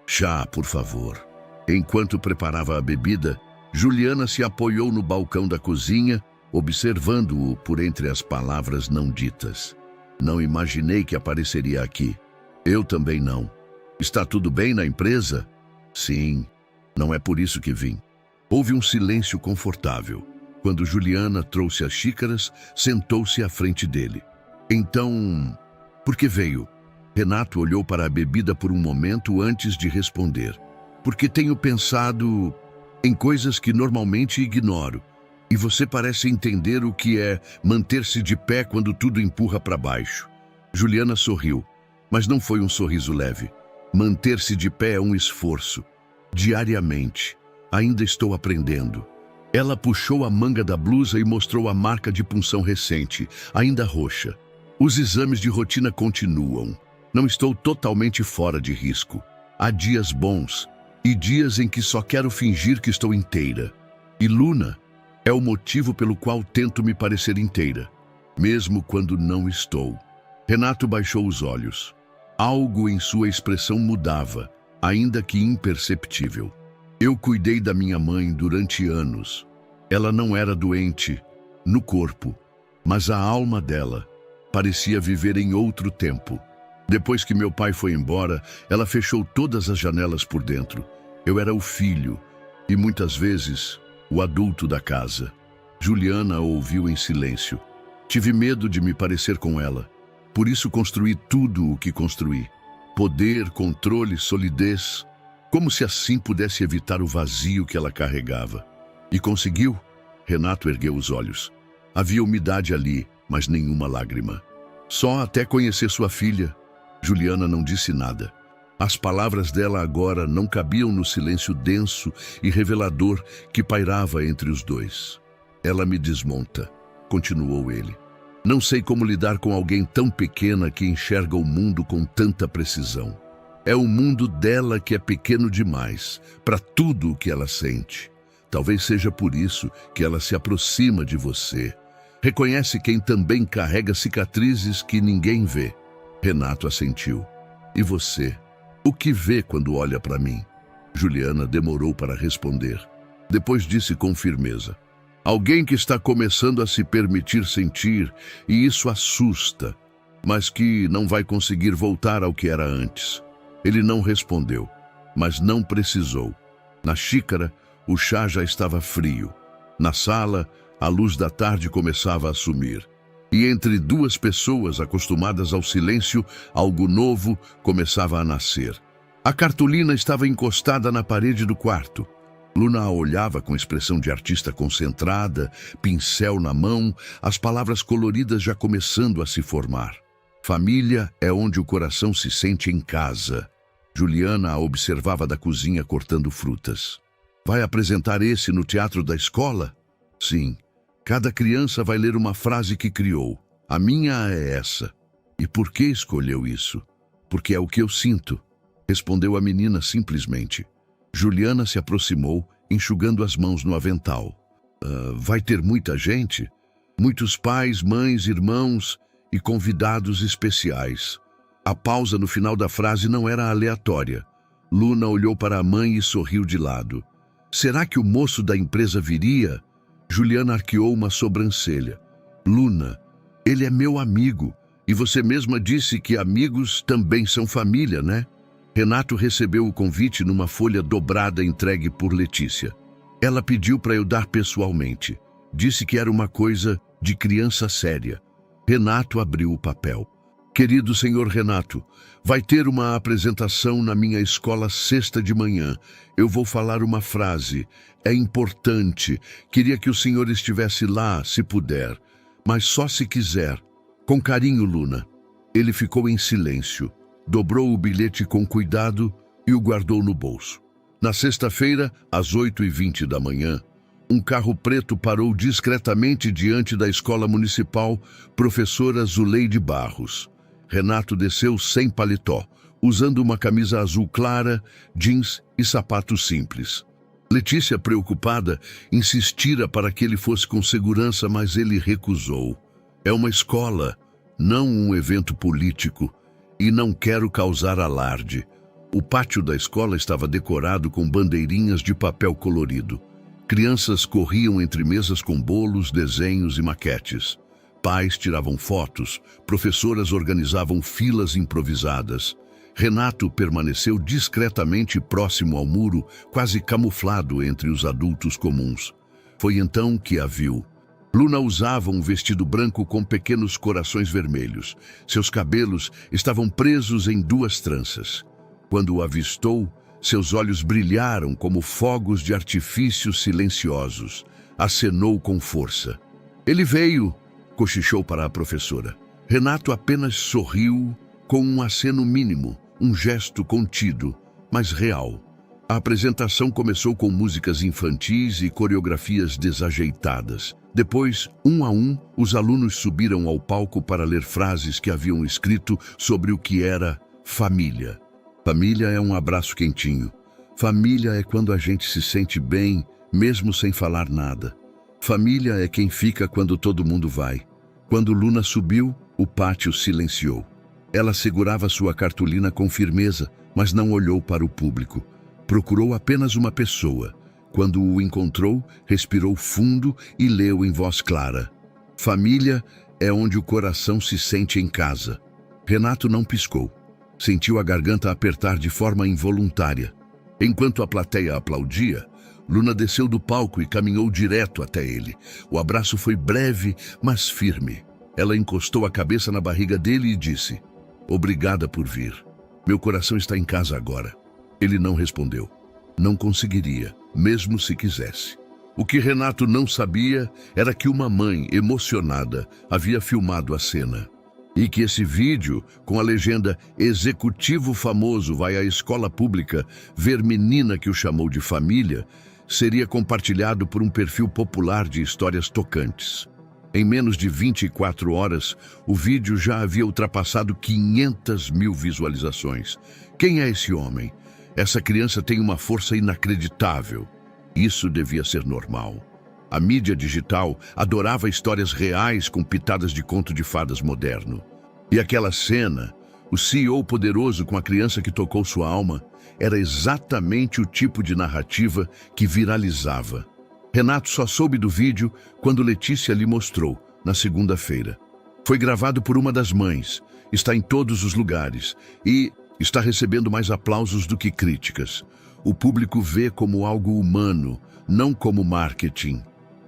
Chá, por favor. Enquanto preparava a bebida, Juliana se apoiou no balcão da cozinha, observando-o por entre as palavras não ditas. Não imaginei que apareceria aqui. Eu também não. Está tudo bem na empresa? Sim. Não é por isso que vim. Houve um silêncio confortável. Quando Juliana trouxe as xícaras, sentou-se à frente dele. Então, por que veio? Renato olhou para a bebida por um momento antes de responder. Porque tenho pensado em coisas que normalmente ignoro. E você parece entender o que é manter-se de pé quando tudo empurra para baixo. Juliana sorriu, mas não foi um sorriso leve. Manter-se de pé é um esforço. Diariamente. Ainda estou aprendendo. Ela puxou a manga da blusa e mostrou a marca de punção recente, ainda roxa. Os exames de rotina continuam. Não estou totalmente fora de risco. Há dias bons e dias em que só quero fingir que estou inteira. E Luna é o motivo pelo qual tento me parecer inteira, mesmo quando não estou. Renato baixou os olhos. Algo em sua expressão mudava, ainda que imperceptível. Eu cuidei da minha mãe durante anos. Ela não era doente no corpo, mas a alma dela parecia viver em outro tempo. Depois que meu pai foi embora, ela fechou todas as janelas por dentro. Eu era o filho e, muitas vezes, o adulto da casa. Juliana ouviu em silêncio. Tive medo de me parecer com ela. Por isso construí tudo o que construí. Poder, controle, solidez. Como se assim pudesse evitar o vazio que ela carregava. E conseguiu? Renato ergueu os olhos. Havia umidade ali, mas nenhuma lágrima. Só até conhecer sua filha. Juliana não disse nada. As palavras dela agora não cabiam no silêncio denso e revelador que pairava entre os dois. Ela me desmonta, continuou ele. Não sei como lidar com alguém tão pequena que enxerga o mundo com tanta precisão. É o mundo dela que é pequeno demais, para tudo o que ela sente. Talvez seja por isso que ela se aproxima de você. Reconhece quem também carrega cicatrizes que ninguém vê. Renato assentiu. E você? O que vê quando olha para mim? Juliana demorou para responder. Depois disse com firmeza. Alguém que está começando a se permitir sentir, e isso assusta, mas que não vai conseguir voltar ao que era antes. Ele não respondeu, mas não precisou. Na xícara, o chá já estava frio. Na sala, A luz da tarde começava a sumir. E entre duas pessoas acostumadas ao silêncio, algo novo começava a nascer. A cartolina estava encostada na parede do quarto. Luna a olhava com expressão de artista concentrada, pincel na mão, as palavras coloridas já começando a se formar. Família é onde o coração se sente em casa. Juliana a observava da cozinha cortando frutas. Vai apresentar esse no teatro da escola? Sim. Cada criança vai ler uma frase que criou. A minha é essa. E por que escolheu isso? Porque é o que eu sinto, respondeu a menina simplesmente. Juliana se aproximou, enxugando as mãos no avental. Vai ter muita gente? Muitos pais, mães, irmãos e convidados especiais. A pausa no final da frase não era aleatória. Luna olhou para a mãe e sorriu de lado. Será que o moço da empresa viria? Juliana arqueou uma sobrancelha. Luna, ele é meu amigo. E você mesma disse que amigos também são família, né? Renato recebeu o convite numa folha dobrada entregue por Letícia. Ela pediu para eu dar pessoalmente. Disse que era uma coisa de criança séria. Renato abriu o papel. Querido senhor Renato, vai ter uma apresentação na minha escola sexta de manhã. Eu vou falar uma frase. É importante. Queria que o senhor estivesse lá, se puder. Mas só se quiser. Com carinho, Luna. Ele ficou em silêncio. Dobrou o bilhete com cuidado e o guardou no bolso. Na sexta-feira, às 8h20 da manhã, um carro preto parou discretamente diante da escola municipal Professora Zuleide Barros. Renato desceu sem paletó, usando uma camisa azul clara, jeans e sapatos simples. Letícia, preocupada, insistira para que ele fosse com segurança, mas ele recusou. É uma escola, não um evento político, e não quero causar alarde. O pátio da escola estava decorado com bandeirinhas de papel colorido. Crianças corriam entre mesas com bolos, desenhos e maquetes. Pais tiravam fotos, professoras organizavam filas improvisadas. Renato permaneceu discretamente próximo ao muro, quase camuflado entre os adultos comuns. Foi então que a viu. Luna usava um vestido branco com pequenos corações vermelhos. Seus cabelos estavam presos em duas tranças. Quando o avistou, seus olhos brilharam como fogos de artifício silenciosos. Acenou com força. Ele veio, cochichou para a professora. Renato apenas sorriu com um aceno mínimo, um gesto contido, mas real. A apresentação começou com músicas infantis e coreografias desajeitadas. Depois, um a um, os alunos subiram ao palco para ler frases que haviam escrito sobre o que era família. Família é um abraço quentinho. Família é quando a gente se sente bem, mesmo sem falar nada. Família é quem fica quando todo mundo vai. Quando Luna subiu, o pátio silenciou. Ela segurava sua cartolina com firmeza, mas não olhou para o público. Procurou apenas uma pessoa. Quando o encontrou, respirou fundo e leu em voz clara. Família é onde o coração se sente em casa. Renato não piscou. Sentiu a garganta apertar de forma involuntária. Enquanto a plateia aplaudia, Luna desceu do palco e caminhou direto até ele. O abraço foi breve, mas firme. Ela encostou a cabeça na barriga dele e disse: "Obrigada por vir. Meu coração está em casa agora." Ele não respondeu. Não conseguiria, mesmo se quisesse. O que Renato não sabia era que uma mãe emocionada havia filmado a cena. E que esse vídeo, com a legenda "Executivo famoso vai à escola pública ver menina que o chamou de família", seria compartilhado por um perfil popular de histórias tocantes. Em menos de 24 horas, o vídeo já havia ultrapassado 500 mil visualizações. Quem é esse homem? Essa criança tem uma força inacreditável. Isso devia ser normal. A mídia digital adorava histórias reais com pitadas de conto de fadas moderno. E aquela cena, o CEO poderoso com a criança que tocou sua alma, era exatamente o tipo de narrativa que viralizava. Renato só soube do vídeo quando Letícia lhe mostrou, na segunda-feira. Foi gravado por uma das mães, está em todos os lugares e está recebendo mais aplausos do que críticas. O público vê como algo humano, não como marketing.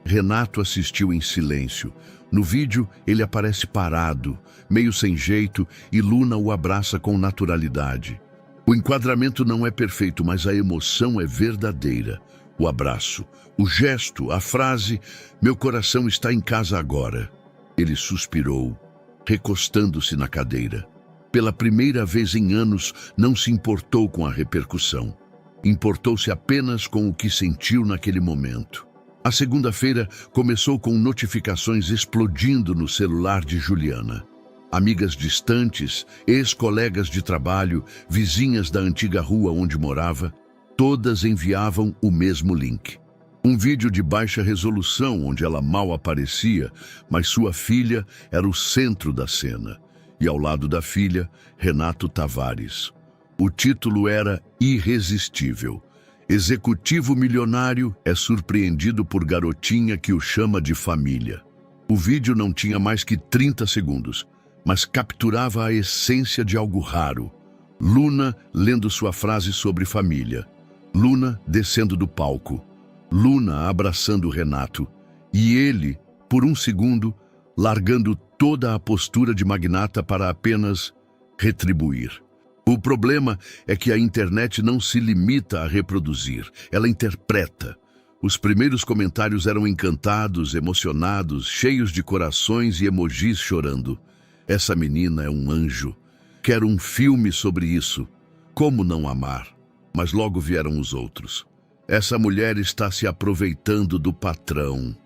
Renato assistiu em silêncio. No vídeo, ele aparece parado, meio sem jeito, e Luna o abraça com naturalidade. O enquadramento não é perfeito, mas a emoção é verdadeira. O abraço, o gesto, a frase, meu coração está em casa agora. Ele suspirou, recostando-se na cadeira. Pela primeira vez em anos, não se importou com a repercussão. Importou-se apenas com o que sentiu naquele momento. A segunda-feira começou com notificações explodindo no celular de Juliana. Amigas distantes, ex-colegas de trabalho, vizinhas da antiga rua onde morava, todas enviavam o mesmo link. Um vídeo de baixa resolução onde ela mal aparecia, mas sua filha era o centro da cena. E ao lado da filha, Renato Tavares. O título era irresistível. Executivo milionário é surpreendido por garotinha que o chama de família. O vídeo não tinha mais que 30 segundos, mas capturava a essência de algo raro. Luna lendo sua frase sobre família. Luna descendo do palco. Luna abraçando Renato. E ele, por um segundo, largando toda a postura de magnata para apenas retribuir. O problema é que a internet não se limita a reproduzir, ela interpreta. Os primeiros comentários eram encantados, emocionados, cheios de corações e emojis chorando. Essa menina é um anjo. Quero um filme sobre isso. Como não amar? Mas logo vieram os outros. Essa mulher está se aproveitando do patrão.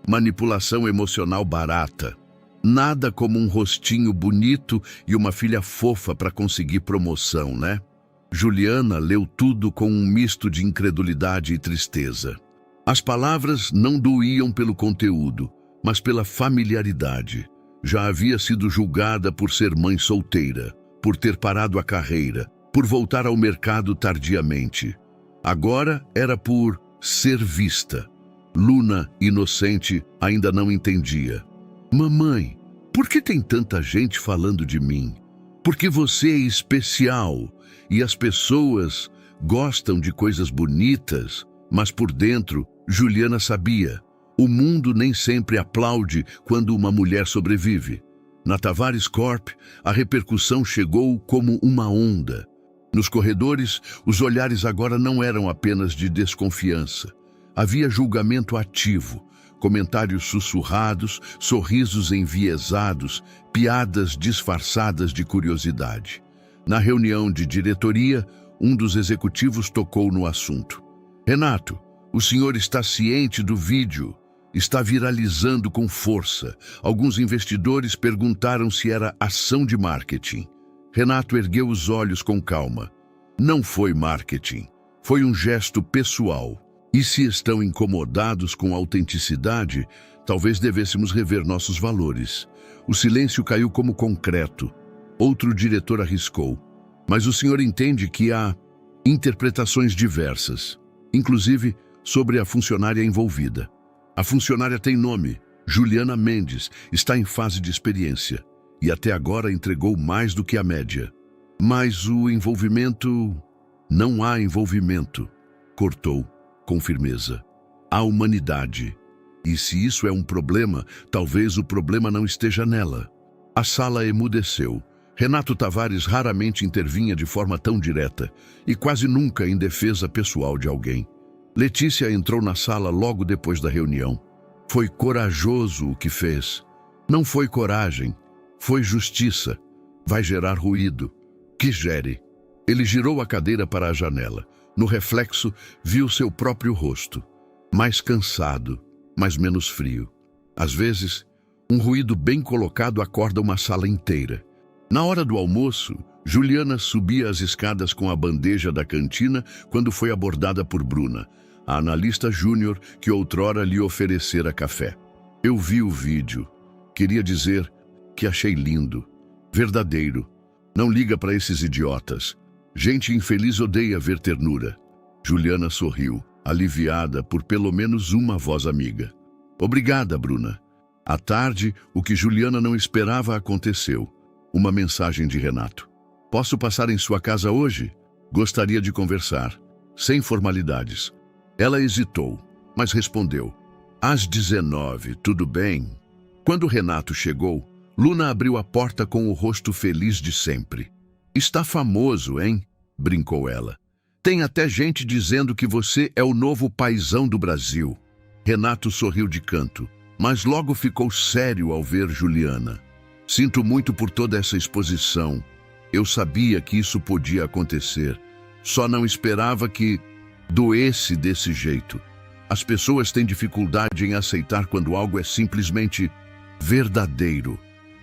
Manipulação emocional barata. Nada como um rostinho bonito e uma filha fofa para conseguir promoção, né? Juliana leu tudo com um misto de incredulidade e tristeza. As palavras não doíam pelo conteúdo, mas pela familiaridade. Já havia sido julgada por ser mãe solteira, por ter parado a carreira, por voltar ao mercado tardiamente. Agora era por ser vista. Luna, inocente, ainda não entendia. Mamãe, por que tem tanta gente falando de mim? Porque você é especial e as pessoas gostam de coisas bonitas, mas por dentro, Juliana sabia. O mundo nem sempre aplaude quando uma mulher sobrevive. Na Tavares Corp, a repercussão chegou como uma onda. Nos corredores, os olhares agora não eram apenas de desconfiança. Havia julgamento ativo. Comentários sussurrados, sorrisos enviesados, piadas disfarçadas de curiosidade. Na reunião de diretoria, um dos executivos tocou no assunto. Renato, o senhor está ciente do vídeo? Está viralizando com força. Alguns investidores perguntaram se era ação de marketing. Renato ergueu os olhos com calma. Não foi marketing. Foi um gesto pessoal. E se estão incomodados com a autenticidade, talvez devêssemos rever nossos valores. O silêncio caiu como concreto. Outro diretor arriscou. Mas o senhor entende que há interpretações diversas, inclusive sobre a funcionária envolvida. A funcionária tem nome, Juliana Mendes, está em fase de experiência e até agora entregou mais do que a média. Mas o envolvimento... Não há envolvimento, cortou com firmeza. Há humanidade. E se isso é um problema, talvez o problema não esteja nela. A sala emudeceu. Renato Tavares raramente intervinha de forma tão direta e quase nunca em defesa pessoal de alguém. Letícia entrou na sala logo depois da reunião. Foi corajoso o que fez. Não foi coragem, foi justiça. Vai gerar ruído. Que gere. Ele girou a cadeira para a janela. No reflexo, viu seu próprio rosto. Mais cansado, mas menos frio. Às vezes, um ruído bem colocado acorda uma sala inteira. Na hora do almoço, Juliana subia as escadas com a bandeja da cantina quando foi abordada por Bruna, a analista júnior que outrora lhe oferecera café. Eu vi o vídeo. Queria dizer que achei lindo, verdadeiro. Não liga para esses idiotas. Gente infeliz odeia ver ternura. Juliana sorriu, aliviada por pelo menos uma voz amiga. Obrigada, Bruna. À tarde, o que Juliana não esperava aconteceu. Uma mensagem de Renato. Posso passar em sua casa hoje? Gostaria de conversar. Sem formalidades. Ela hesitou, mas respondeu. Às 19, tudo bem? Quando Renato chegou, Luna abriu a porta com o rosto feliz de sempre. Está famoso, hein? Brincou ela. Tem até gente dizendo que você é o novo paizão do Brasil. Renato sorriu de canto, mas logo ficou sério ao ver Juliana. Sinto muito por toda essa exposição. Eu sabia que isso podia acontecer. Só não esperava que doesse desse jeito. As pessoas têm dificuldade em aceitar quando algo é simplesmente verdadeiro.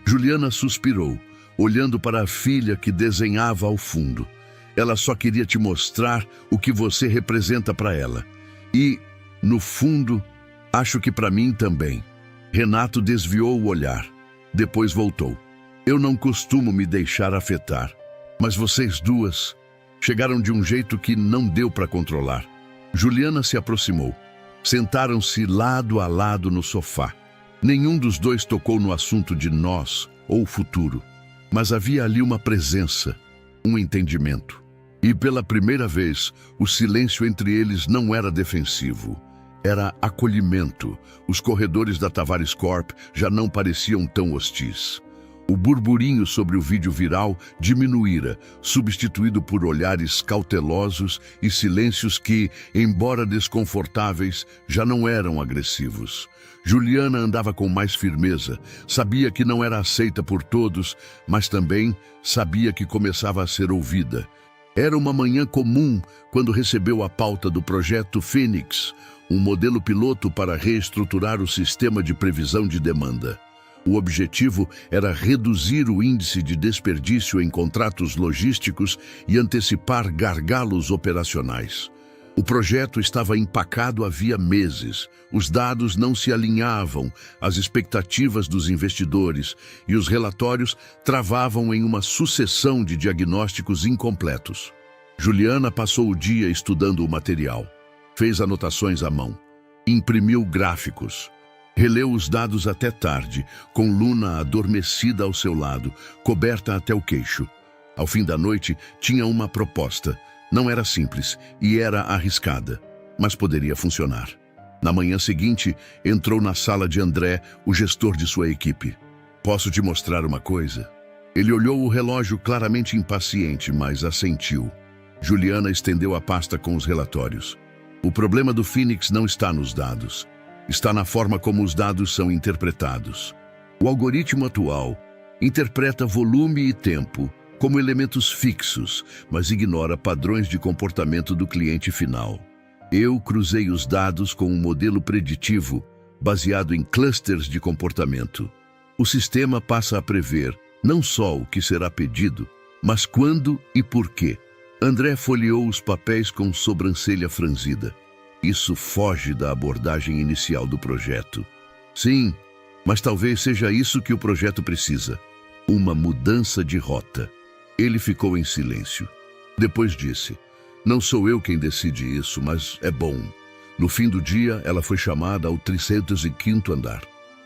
Juliana suspirou, olhando para a filha que desenhava ao fundo. Ela só queria te mostrar o que você representa para ela. E, no fundo, acho que para mim também. Renato desviou o olhar. Depois voltou. Eu não costumo me deixar afetar, mas vocês duas chegaram de um jeito que não deu para controlar. Juliana se aproximou. Sentaram-se lado a lado no sofá. Nenhum dos dois tocou no assunto de nós ou futuro, mas havia ali uma presença, um entendimento. E pela primeira vez, o silêncio entre eles não era defensivo, era acolhimento. Os corredores da Tavares Corp já não pareciam tão hostis. O burburinho sobre o vídeo viral diminuíra, substituído por olhares cautelosos e silêncios que, embora desconfortáveis, já não eram agressivos. Juliana andava com mais firmeza, sabia que não era aceita por todos, mas também sabia que começava a ser ouvida. Era uma manhã comum quando recebeu a pauta do projeto Phoenix, um modelo piloto para reestruturar o sistema de previsão de demanda. O objetivo era reduzir o índice de desperdício em contratos logísticos e antecipar gargalos operacionais. O projeto estava empacado havia meses, os dados não se alinhavam às expectativas dos investidores e os relatórios travavam em uma sucessão de diagnósticos incompletos. Juliana passou o dia estudando o material, fez anotações à mão, imprimiu gráficos, releu os dados até tarde, com Luna adormecida ao seu lado, coberta até o queixo. Ao fim da noite, tinha uma proposta. Não era simples e era arriscada, mas poderia funcionar. Na manhã seguinte, entrou na sala de André, o gestor de sua equipe. Posso te mostrar uma coisa? Ele olhou o relógio claramente impaciente, mas assentiu. Juliana estendeu a pasta com os relatórios. O problema do Phoenix não está nos dados. Está na forma como os dados são interpretados. O algoritmo atual interpreta volume e tempo como elementos fixos, mas ignora padrões de comportamento do cliente final. Eu cruzei os dados com um modelo preditivo baseado em clusters de comportamento. O sistema passa a prever não só o que será pedido, mas quando e por quê. André folheou os papéis com sobrancelha franzida. Isso foge da abordagem inicial do projeto. Sim, mas talvez seja isso que o projeto precisa. Uma mudança de rota. Ele ficou em silêncio. Depois disse, não sou eu quem decide isso, mas é bom. No fim do dia, ela foi chamada ao 305º andar.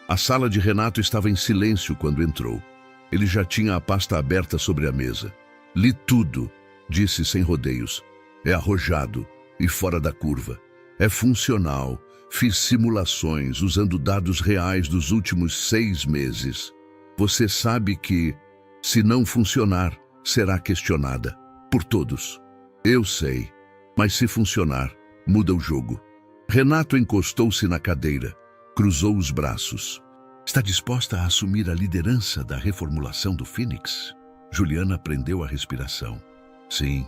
A sala de Renato estava em silêncio quando entrou. Ele já tinha a pasta aberta sobre a mesa. Li tudo, disse sem rodeios. É arrojado e fora da curva. É funcional. Fiz simulações usando dados reais dos últimos 6 meses. Você sabe que, se não funcionar, será questionada. Por todos. Eu sei. Mas se funcionar, muda o jogo. Renato encostou-se na cadeira. Cruzou os braços. Está disposta a assumir a liderança da reformulação do Phoenix? Juliana prendeu a respiração. Sim.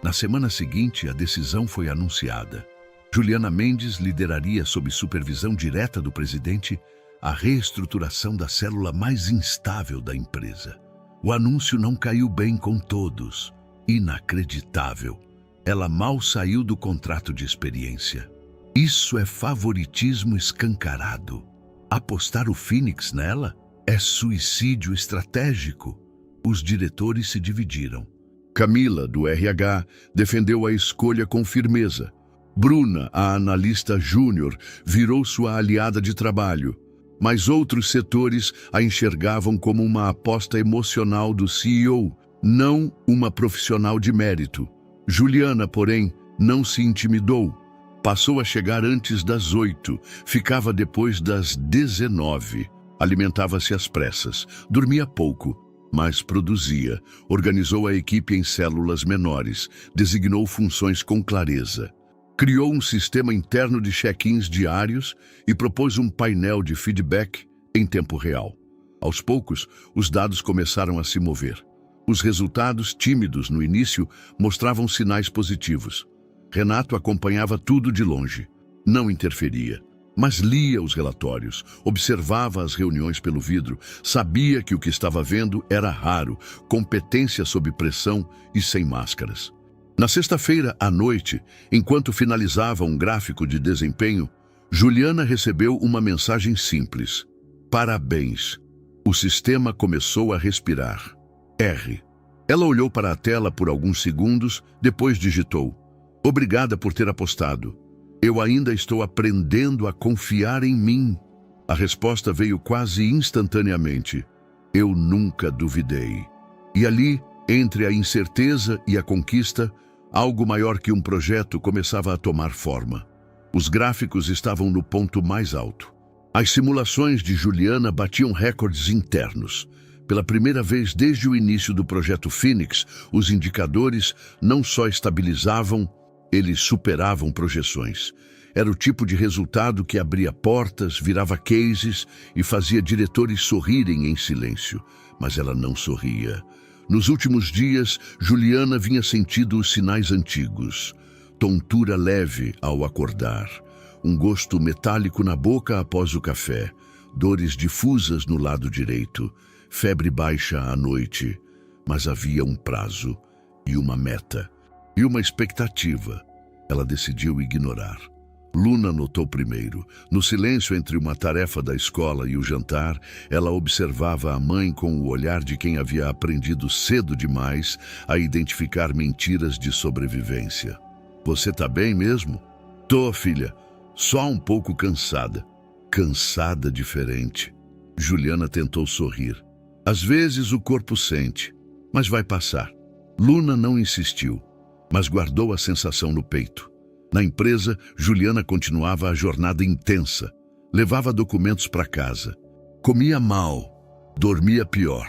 Na semana seguinte, a decisão foi anunciada. Juliana Mendes lideraria, sob supervisão direta do presidente, a reestruturação da célula mais instável da empresa. O anúncio não caiu bem com todos. Inacreditável. Ela mal saiu do contrato de experiência. Isso é favoritismo escancarado. Apostar o Phoenix nela é suicídio estratégico. Os diretores se dividiram. Camila, do RH, defendeu a escolha com firmeza. Bruna, a analista júnior, virou sua aliada de trabalho, mas outros setores a enxergavam como uma aposta emocional do CEO, não uma profissional de mérito. Juliana, porém, não se intimidou. Passou a chegar antes das 8, ficava depois das 19. Alimentava-se às pressas, dormia pouco, mas produzia. Organizou a equipe em células menores, designou funções com clareza. Criou um sistema interno de check-ins diários e propôs um painel de feedback em tempo real. Aos poucos, os dados começaram a se mover. Os resultados, tímidos no início, mostravam sinais positivos. Renato acompanhava tudo de longe. Não interferia, mas lia os relatórios, observava as reuniões pelo vidro, sabia que o que estava vendo era raro, competência sob pressão e sem máscaras. Na sexta-feira, à noite, enquanto finalizava um gráfico de desempenho, Juliana recebeu uma mensagem simples. Parabéns. O sistema começou a respirar. R. Ela olhou para a tela por alguns segundos, depois digitou. Obrigada por ter apostado. Eu ainda estou aprendendo a confiar em mim. A resposta veio quase instantaneamente. Eu nunca duvidei. E ali, entre a incerteza e a conquista, algo maior que um projeto começava a tomar forma. Os gráficos estavam no ponto mais alto. As simulações de Juliana batiam recordes internos. Pela primeira vez desde o início do projeto Fênix, os indicadores não só estabilizavam, eles superavam projeções. Era o tipo de resultado que abria portas, virava cases e fazia diretores sorrirem em silêncio. Mas ela não sorria. Nos últimos dias, Juliana vinha sentindo os sinais antigos. Tontura leve ao acordar. Um gosto metálico na boca após o café. Dores difusas no lado direito. Febre baixa à noite. Mas havia um prazo e uma meta. E uma expectativa. Ela decidiu ignorar. Luna notou primeiro. No silêncio entre uma tarefa da escola e o jantar, ela observava a mãe com o olhar de quem havia aprendido cedo demais a identificar mentiras de sobrevivência. Você tá bem mesmo? Tô, filha. Só um pouco cansada. Cansada diferente. Juliana tentou sorrir. Às vezes o corpo sente, mas vai passar. Luna não insistiu, mas guardou a sensação no peito. Na empresa, Juliana continuava a jornada intensa. Levava documentos para casa. Comia mal, dormia pior.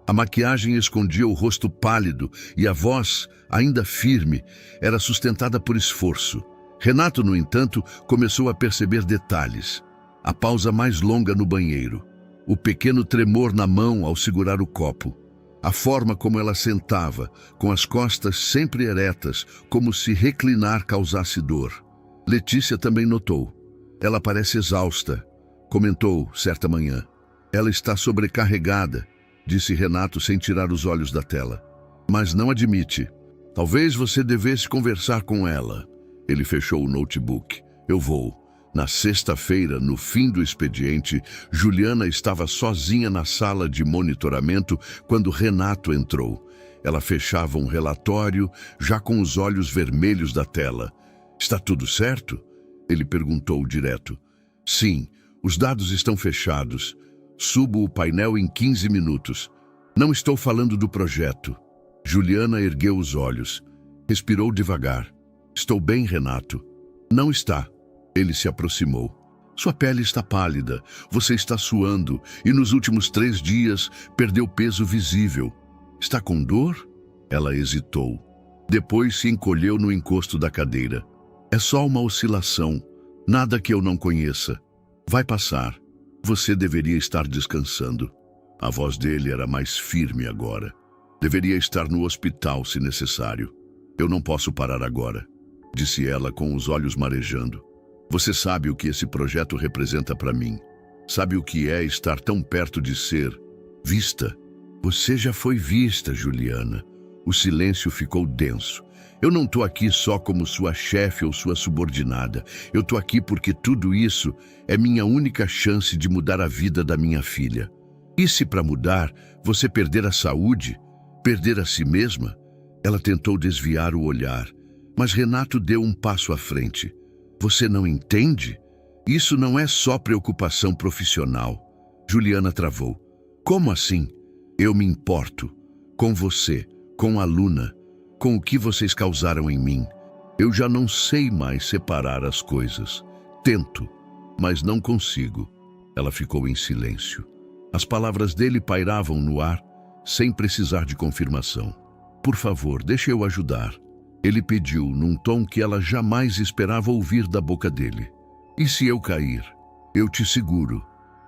A maquiagem escondia o rosto pálido e a voz, ainda firme, era sustentada por esforço. Renato, no entanto, começou a perceber detalhes. A pausa mais longa no banheiro. O pequeno tremor na mão ao segurar o copo. A forma como ela sentava, com as costas sempre eretas, como se reclinar causasse dor. Letícia também notou. Ela parece exausta, comentou certa manhã. Ela está sobrecarregada, disse Renato sem tirar os olhos da tela. Mas não admite. Talvez você devesse conversar com ela. Ele fechou o notebook. Eu vou. Na sexta-feira, no fim do expediente, Juliana estava sozinha na sala de monitoramento quando Renato entrou. Ela fechava um relatório, já com os olhos vermelhos da tela. Está tudo certo? Ele perguntou direto. Sim, os dados estão fechados. Subo o painel em 15 minutos. Não estou falando do projeto. Juliana ergueu os olhos. Respirou devagar. Estou bem, Renato. Não está. Ele se aproximou. Sua pele está pálida, você está suando e nos últimos 3 dias perdeu peso visível. Está com dor? Ela hesitou. Depois se encolheu no encosto da cadeira. É só uma oscilação, nada que eu não conheça. Vai passar. Você deveria estar descansando. A voz dele era mais firme agora. Deveria estar no hospital se necessário. Eu não posso parar agora, disse ela com os olhos marejando. Você sabe o que esse projeto representa para mim. Sabe o que é estar tão perto de ser vista. Você já foi vista, Juliana. O silêncio ficou denso. Eu não estou aqui só como sua chefe ou sua subordinada. Eu estou aqui porque tudo isso é minha única chance de mudar a vida da minha filha. E se para mudar, você perder a saúde, perder a si mesma? Ela tentou desviar o olhar, mas Renato deu um passo à frente. Você não entende? Isso não é só preocupação profissional. Juliana travou. Como assim? Eu me importo. Com você, com a Luna, com o que vocês causaram em mim. Eu já não sei mais separar as coisas. Tento, mas não consigo. Ela ficou em silêncio. As palavras dele pairavam no ar, sem precisar de confirmação. Por favor, deixe eu ajudar. Ele pediu, num tom que ela jamais esperava ouvir da boca dele. E se eu cair? Eu te seguro.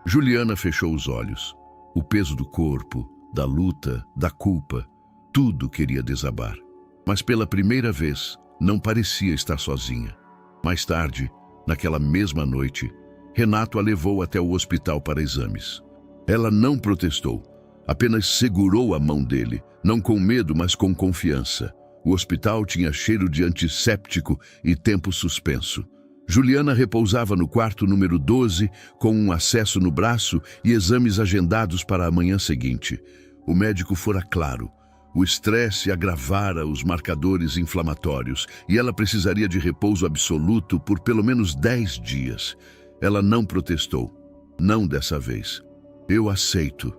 Juliana fechou os olhos. O peso do corpo, da luta, da culpa, tudo queria desabar. Mas pela primeira vez, não parecia estar sozinha. Mais tarde, naquela mesma noite, Renato a levou até o hospital para exames. Ela não protestou, apenas segurou a mão dele, não com medo, mas com confiança. O hospital tinha cheiro de antisséptico e tempo suspenso. Juliana repousava no quarto número 12, com um acesso no braço e exames agendados para a manhã seguinte. O médico fora claro. O estresse agravara os marcadores inflamatórios e ela precisaria de repouso absoluto por pelo menos 10 dias. Ela não protestou. Não dessa vez. Eu aceito,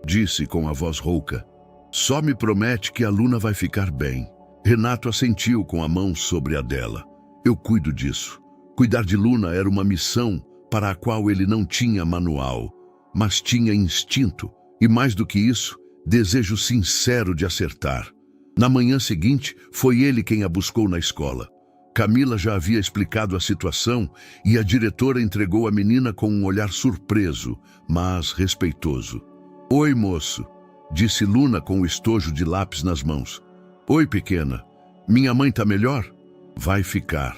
disse com a voz rouca. Só me promete que a Luna vai ficar bem. Renato assentiu com a mão sobre a dela. Eu cuido disso. Cuidar de Luna era uma missão para a qual ele não tinha manual, mas tinha instinto e, mais do que isso, desejo sincero de acertar. Na manhã seguinte, foi ele quem a buscou na escola. Camila já havia explicado a situação e a diretora entregou a menina com um olhar surpreso, mas respeitoso. Oi, moço, disse Luna com o estojo de lápis nas mãos. Oi, pequena. Minha mãe tá melhor? Vai ficar,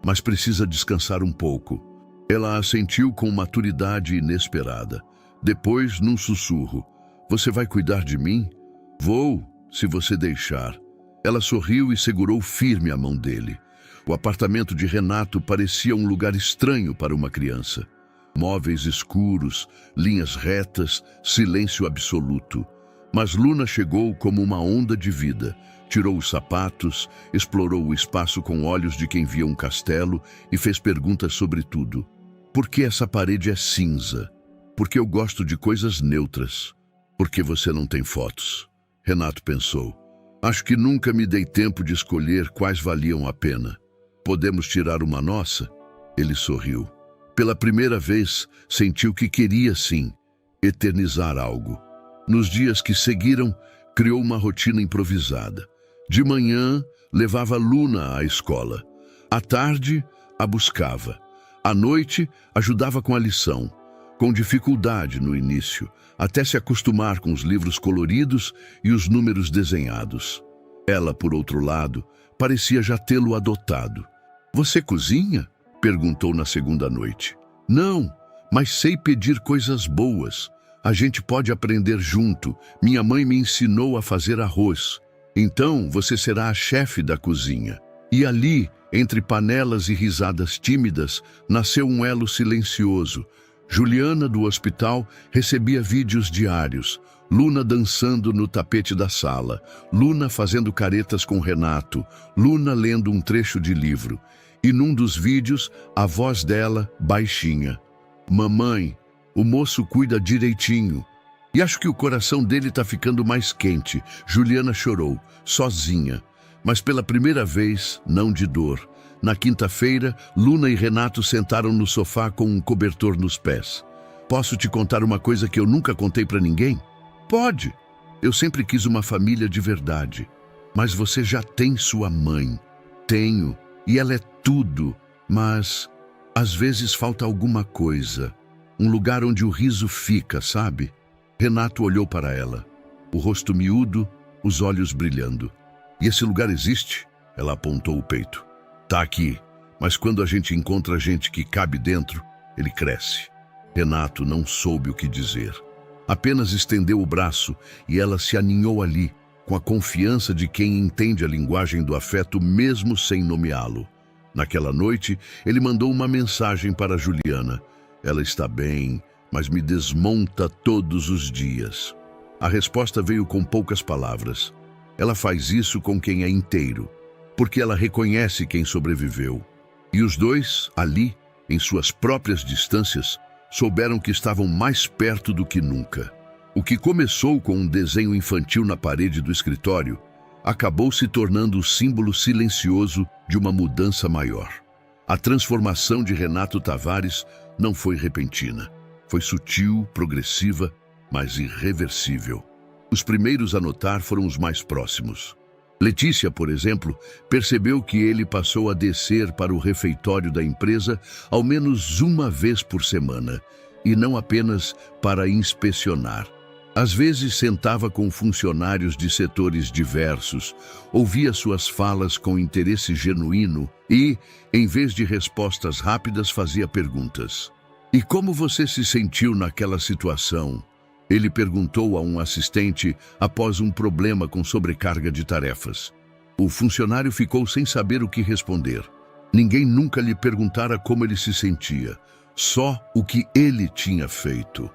mas precisa descansar um pouco. Ela assentiu com maturidade inesperada. Depois, num sussurro. Você vai cuidar de mim? Vou, se você deixar. Ela sorriu e segurou firme a mão dele. O apartamento de Renato parecia um lugar estranho para uma criança. Móveis escuros, linhas retas, silêncio absoluto. Mas Luna chegou como uma onda de vida. Tirou os sapatos, explorou o espaço com olhos de quem via um castelo e fez perguntas sobre tudo. Por que essa parede é cinza? Porque eu gosto de coisas neutras. Por que você não tem fotos? Renato pensou. Acho que nunca me dei tempo de escolher quais valiam a pena. Podemos tirar uma nossa? Ele sorriu. Pela primeira vez, sentiu que queria sim eternizar algo. Nos dias que seguiram, criou uma rotina improvisada. De manhã, levava Luna à escola. À tarde, a buscava. À noite, ajudava com a lição. Com dificuldade no início, até se acostumar com os livros coloridos e os números desenhados. Ela, por outro lado, parecia já tê-lo adotado. Você cozinha? Perguntou na segunda noite. Não, mas sei pedir coisas boas. A gente pode aprender junto. Minha mãe me ensinou a fazer arroz. Então você será a chefe da cozinha. E ali, entre panelas e risadas tímidas, nasceu um elo silencioso. Juliana, do hospital, recebia vídeos diários. Luna dançando no tapete da sala. Luna fazendo caretas com Renato. Luna lendo um trecho de livro. E num dos vídeos, a voz dela, baixinha. Mamãe, o moço cuida direitinho. E acho que o coração dele tá ficando mais quente. Juliana chorou, sozinha. Mas pela primeira vez, não de dor. Na quinta-feira, Luna e Renato sentaram no sofá com um cobertor nos pés. Posso te contar uma coisa que eu nunca contei pra ninguém? Pode. Eu sempre quis uma família de verdade. Mas você já tem sua mãe. Tenho. E ela é tudo. Mas, às vezes falta alguma coisa. Um lugar onde o riso fica, sabe? Renato olhou para ela. O rosto miúdo, os olhos brilhando. E esse lugar existe? Ela apontou o peito. Tá aqui, mas quando a gente encontra gente que cabe dentro, ele cresce. Renato não soube o que dizer. Apenas estendeu o braço e ela se aninhou ali, com a confiança de quem entende a linguagem do afeto mesmo sem nomeá-lo. Naquela noite, ele mandou uma mensagem para Juliana. Ela está bem, mas me desmonta todos os dias. A resposta veio com poucas palavras. Ela faz isso com quem é inteiro, porque ela reconhece quem sobreviveu. E os dois, ali, em suas próprias distâncias, souberam que estavam mais perto do que nunca. O que começou com um desenho infantil na parede do escritório acabou se tornando o símbolo silencioso de uma mudança maior. A transformação de Renato Tavares não foi repentina. Foi sutil, progressiva, mas irreversível. Os primeiros a notar foram os mais próximos. Letícia, por exemplo, percebeu que ele passou a descer para o refeitório da empresa ao menos uma vez por semana, e não apenas para inspecionar. Às vezes sentava com funcionários de setores diversos, ouvia suas falas com interesse genuíno e, em vez de respostas rápidas, fazia perguntas. "E como você se sentiu naquela situação?" Ele perguntou a um assistente após um problema com sobrecarga de tarefas. O funcionário ficou sem saber o que responder. Ninguém nunca lhe perguntara como ele se sentia, só o que ele tinha feito.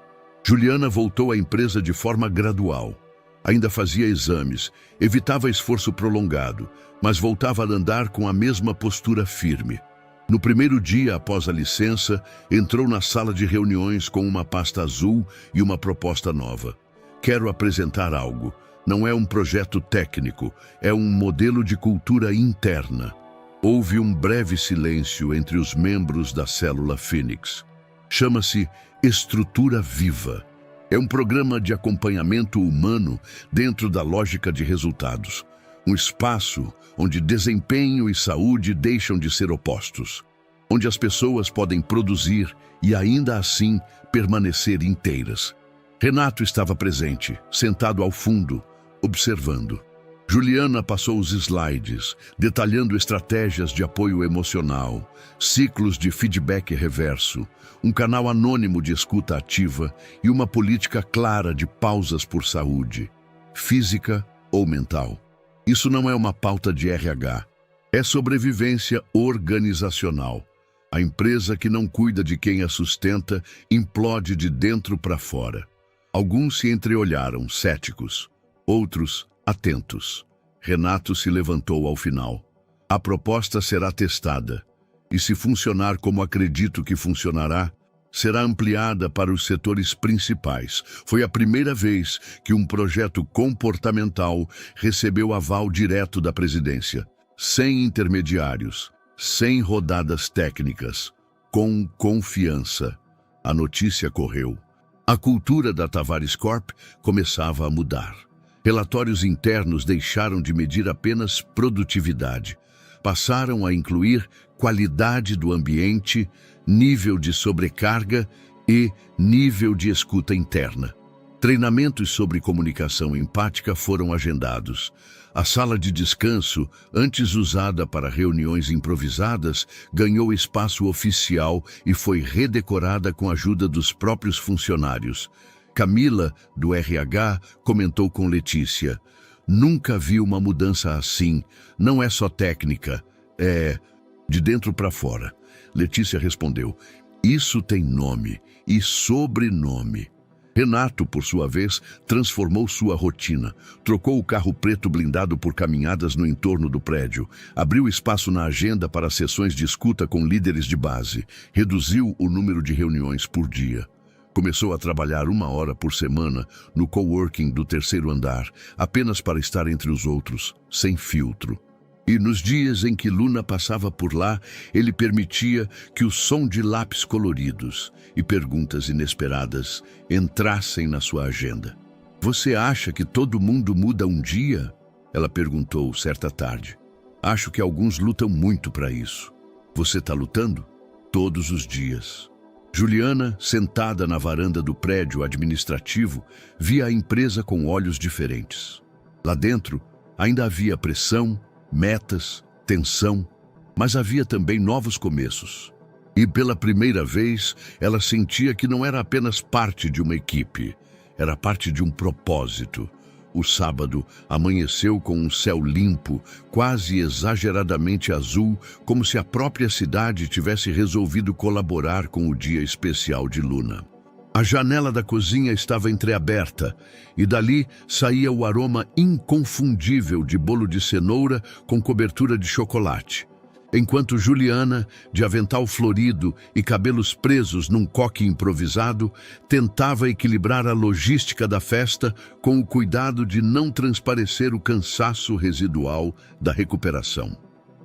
Juliana voltou à empresa de forma gradual. Ainda fazia exames, evitava esforço prolongado, mas voltava a andar com a mesma postura firme. No primeiro dia após a licença, entrou na sala de reuniões com uma pasta azul e uma proposta nova. "Quero apresentar algo. Não é um projeto técnico, é um modelo de cultura interna." Houve um breve silêncio entre os membros da célula Fênix. Chama-se Estrutura Viva. É um programa de acompanhamento humano dentro da lógica de resultados. Um espaço onde desempenho e saúde deixam de ser opostos. Onde as pessoas podem produzir e ainda assim permanecer inteiras. Renato estava presente, sentado ao fundo, observando. Juliana passou os slides, detalhando estratégias de apoio emocional, ciclos de feedback reverso, um canal anônimo de escuta ativa e uma política clara de pausas por saúde, física ou mental. Isso não é uma pauta de RH, é sobrevivência organizacional. A empresa que não cuida de quem a sustenta implode de dentro para fora. Alguns se entreolharam, céticos, outros atentos. Renato se levantou ao final. "A proposta será testada, e se funcionar como acredito que funcionará, será ampliada para os setores principais." Foi a primeira vez que um projeto comportamental recebeu aval direto da presidência, sem intermediários, sem rodadas técnicas, com confiança. A notícia correu. A cultura da Tavares Corp começava a mudar. Relatórios internos deixaram de medir apenas produtividade. Passaram a incluir qualidade do ambiente, nível de sobrecarga e nível de escuta interna. Treinamentos sobre comunicação empática foram agendados. A sala de descanso, antes usada para reuniões improvisadas, ganhou espaço oficial e foi redecorada com a ajuda dos próprios funcionários. Camila, do RH, comentou com Letícia: "Nunca vi uma mudança assim. Não é só técnica, é de dentro para fora." Letícia respondeu: "Isso tem nome e sobrenome." Renato, por sua vez, transformou sua rotina. Trocou o carro preto blindado por caminhadas no entorno do prédio. Abriu espaço na agenda para sessões de escuta com líderes de base. Reduziu o número de reuniões por dia. Começou a trabalhar 1 hora por semana no coworking do 3º andar, apenas para estar entre os outros, sem filtro. E nos dias em que Luna passava por lá, ele permitia que o som de lápis coloridos e perguntas inesperadas entrassem na sua agenda. "Você acha que todo mundo muda um dia?" ela perguntou certa tarde. "Acho que alguns lutam muito para isso." "Você está lutando?" "Todos os dias." Juliana, sentada na varanda do prédio administrativo, via a empresa com olhos diferentes. Lá dentro, ainda havia pressão, metas, tensão, mas havia também novos começos. E pela primeira vez, ela sentia que não era apenas parte de uma equipe, era parte de um propósito. O sábado amanheceu com um céu limpo, quase exageradamente azul, como se a própria cidade tivesse resolvido colaborar com o dia especial de Luna. A janela da cozinha estava entreaberta e dali saía o aroma inconfundível de bolo de cenoura com cobertura de chocolate. enquanto Juliana, de avental florido e cabelos presos num coque improvisado, tentava equilibrar a logística da festa com o cuidado de não transparecer o cansaço residual da recuperação.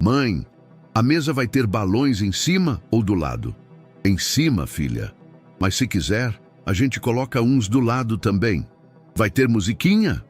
Mãe, a mesa vai ter balões em cima ou do lado? Em cima, filha. Mas se quiser, a gente coloca uns do lado também. Vai ter musiquinha?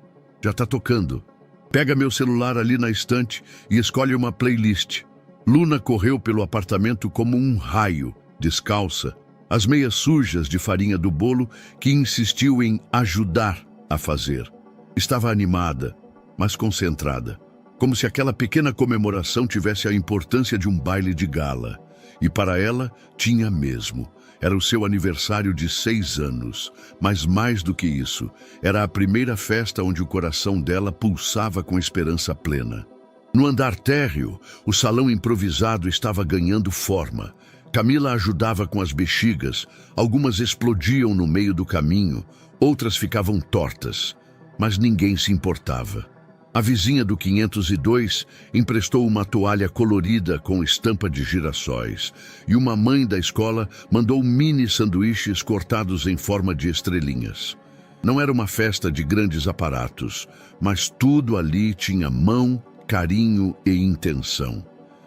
Já tá tocando. Pega meu celular ali na estante e escolhe uma playlist. Luna correu pelo apartamento como um raio, descalça, as meias sujas de farinha do bolo que insistiu em ajudar a fazer. Estava animada, mas concentrada, como se aquela pequena comemoração tivesse a importância de um baile de gala. E para ela, tinha mesmo. Era o seu aniversário de 6 anos, mas mais do que isso, era a primeira festa onde o coração dela pulsava com esperança plena. No andar térreo, o salão improvisado estava ganhando forma. Camila ajudava com as bexigas, algumas explodiam no meio do caminho, outras ficavam tortas, mas ninguém se importava. A vizinha do 502 emprestou uma toalha colorida com estampa de girassóis e uma mãe da escola mandou mini sanduíches cortados em forma de estrelinhas. Não era uma festa de grandes aparatos, mas tudo ali tinha mão, carinho e intenção.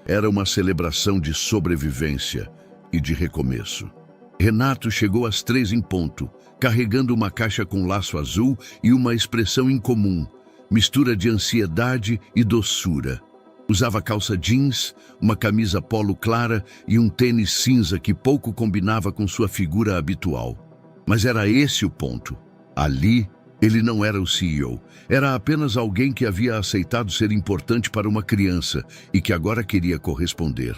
Era uma celebração de sobrevivência e de recomeço. Renato chegou às 3 em ponto, carregando uma caixa com laço azul e uma expressão incomum, mistura de ansiedade e doçura. Usava calça jeans, uma camisa polo clara e um tênis cinza que pouco combinava com sua figura habitual. Mas era esse o ponto. Ali, ele não era o CEO. Era apenas alguém que havia aceitado ser importante para uma criança e que agora queria corresponder.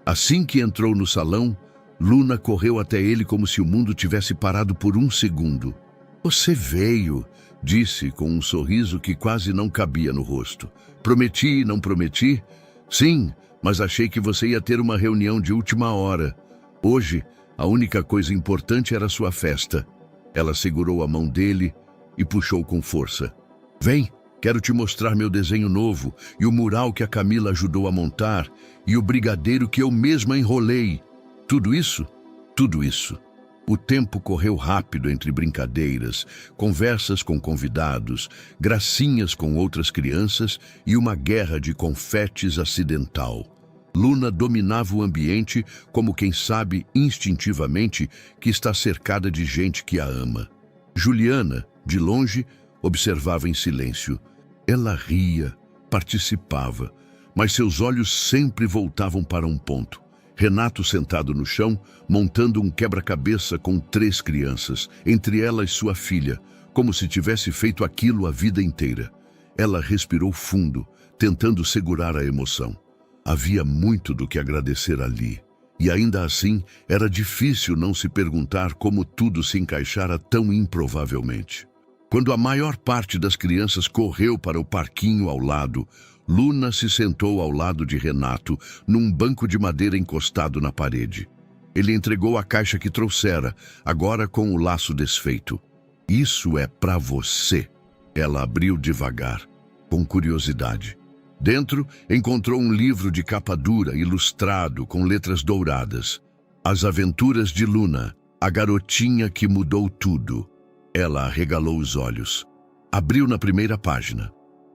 Assim que entrou no salão, Luna correu até ele como se o mundo tivesse parado por um segundo. "Você veio", disse com um sorriso que quase não cabia no rosto. "Prometi e não prometi?" "Sim, mas achei que você ia ter uma reunião de última hora. Hoje, a única coisa importante era sua festa." Ela segurou a mão dele e puxou com força. "Vem, quero te mostrar meu desenho novo e o mural que a Camila ajudou a montar e o brigadeiro que eu mesma enrolei." Tudo isso? Tudo isso. O tempo correu rápido entre brincadeiras, conversas com convidados, gracinhas com outras crianças e uma guerra de confetes acidental. Luna dominava o ambiente como quem sabe instintivamente que está cercada de gente que a ama. Juliana, de longe, observava em silêncio. Ela ria, participava, mas seus olhos sempre voltavam para um ponto. Renato sentado no chão, montando um quebra-cabeça com 3 crianças, entre elas sua filha, como se tivesse feito aquilo a vida inteira. Ela respirou fundo, tentando segurar a emoção. Havia muito do que agradecer ali, e ainda assim era difícil não se perguntar como tudo se encaixara tão improvavelmente. Quando a maior parte das crianças correu para o parquinho ao lado, Luna se sentou ao lado de Renato, num banco de madeira encostado na parede. Ele entregou a caixa que trouxera, agora com o laço desfeito. "Isso é para você." Ela abriu devagar, com curiosidade. Dentro, encontrou um livro de capa dura, ilustrado, com letras douradas. As Aventuras de Luna, a garotinha que mudou tudo. Ela arregalou os olhos. Abriu na primeira página.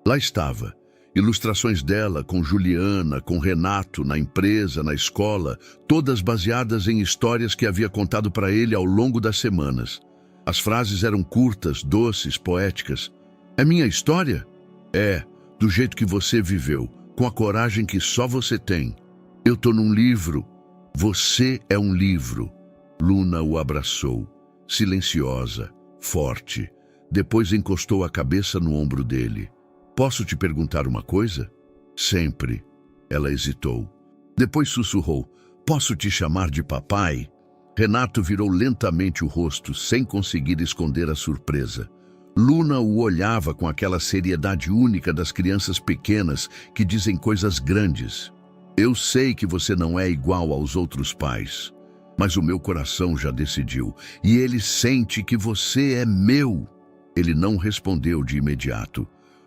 Lá estava. Ilustrações dela com Juliana, com Renato, na empresa, na escola, todas baseadas em histórias que havia contado para ele ao longo das semanas. As frases eram curtas, doces, poéticas. "É minha história?" "É, do jeito que você viveu, com a coragem que só você tem. Eu tô num livro. Você é um livro." Luna o abraçou, silenciosa, forte. Depois encostou a cabeça no ombro dele. "Posso te perguntar uma coisa?" "Sempre." Ela hesitou. Depois sussurrou. "Posso te chamar de papai?" Renato virou lentamente o rosto, sem conseguir esconder a surpresa. Luna o olhava com aquela seriedade única das crianças pequenas que dizem coisas grandes. "Eu sei que você não é igual aos outros pais, mas o meu coração já decidiu, e ele sente que você é meu." Ele não respondeu de imediato.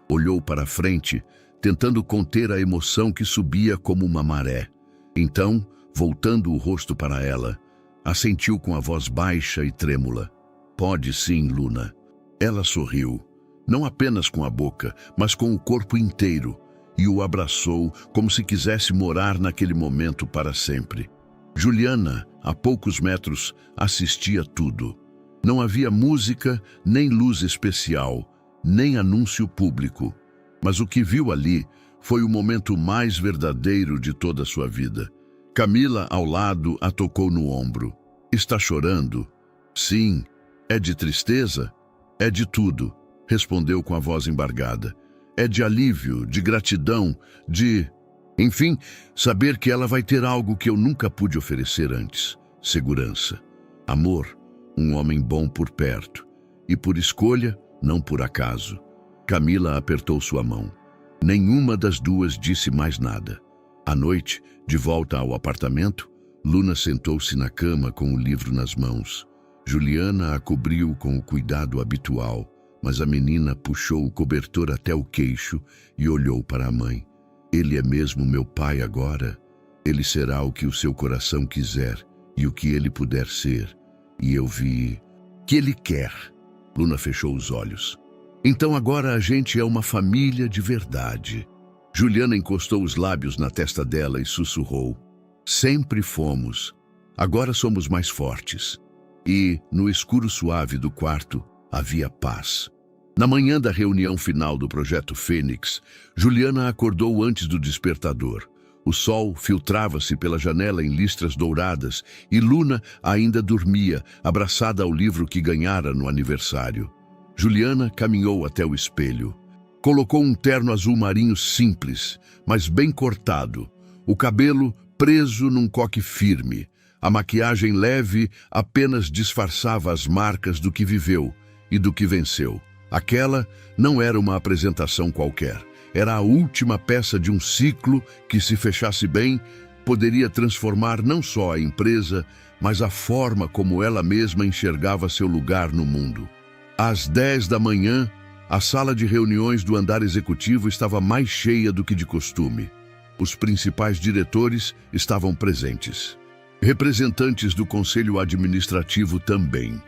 Olhou para frente, tentando conter a emoção que subia como uma maré. Então, voltando o rosto para ela, assentiu com a voz baixa e trêmula. Pode sim, Luna. Ela sorriu, não apenas com a boca, mas com o corpo inteiro, e o abraçou como se quisesse morar naquele momento para sempre. Juliana, a poucos metros, assistia tudo. Não havia música, nem luz especial, nem anúncio público. Mas o que viu ali foi o momento mais verdadeiro de toda a sua vida. Camila, ao lado, a tocou no ombro. Está chorando? Sim. É de tristeza? É de tudo, respondeu com a voz embargada. É de alívio, de gratidão, de... Enfim, saber que ela vai ter algo que eu nunca pude oferecer antes. Segurança. Amor. Um homem bom por perto. E por escolha, não por acaso. Camila apertou sua mão. Nenhuma das duas disse mais nada. À noite, de volta ao apartamento, Luna sentou-se na cama com o livro nas mãos. Juliana a cobriu com o cuidado habitual, mas a menina puxou o cobertor até o queixo e olhou para a mãe. Ele é mesmo meu pai agora? Ele será o que o seu coração quiser e o que ele puder ser. E eu vi... que ele quer. Luna fechou os olhos. Então agora a gente é uma família de verdade. Juliana encostou os lábios na testa dela e sussurrou. Sempre fomos. Agora somos mais fortes. E, no escuro suave do quarto, havia paz. Na manhã da reunião final do Projeto Fênix, Juliana acordou antes do despertador. O sol filtrava-se pela janela em listras douradas e Luna ainda dormia, abraçada ao livro que ganhara no aniversário. Juliana caminhou até o espelho. Colocou um terno azul marinho simples, mas bem cortado. O cabelo preso num coque firme. A maquiagem leve apenas disfarçava as marcas do que viveu e do que venceu. Aquela não era uma apresentação qualquer. Era a última peça de um ciclo que, se fechasse bem, poderia transformar não só a empresa, mas a forma como ela mesma enxergava seu lugar no mundo. Às 10 da manhã, a sala de reuniões do andar executivo estava mais cheia do que de costume. Os principais diretores estavam presentes. Representantes do conselho administrativo também.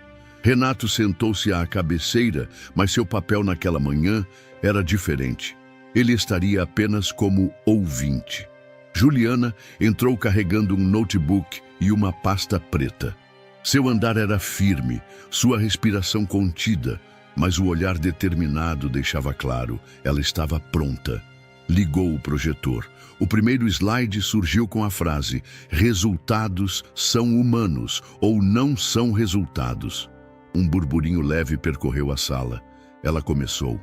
Renato sentou-se à cabeceira, mas seu papel naquela manhã era diferente. Ele estaria apenas como ouvinte. Juliana entrou carregando um notebook e uma pasta preta. Seu andar era firme, sua respiração contida, mas o olhar determinado deixava claro, ela estava pronta. Ligou o projetor. O primeiro slide surgiu com a frase: resultados são humanos ou não são resultados. Um burburinho leve percorreu a sala. Ela começou.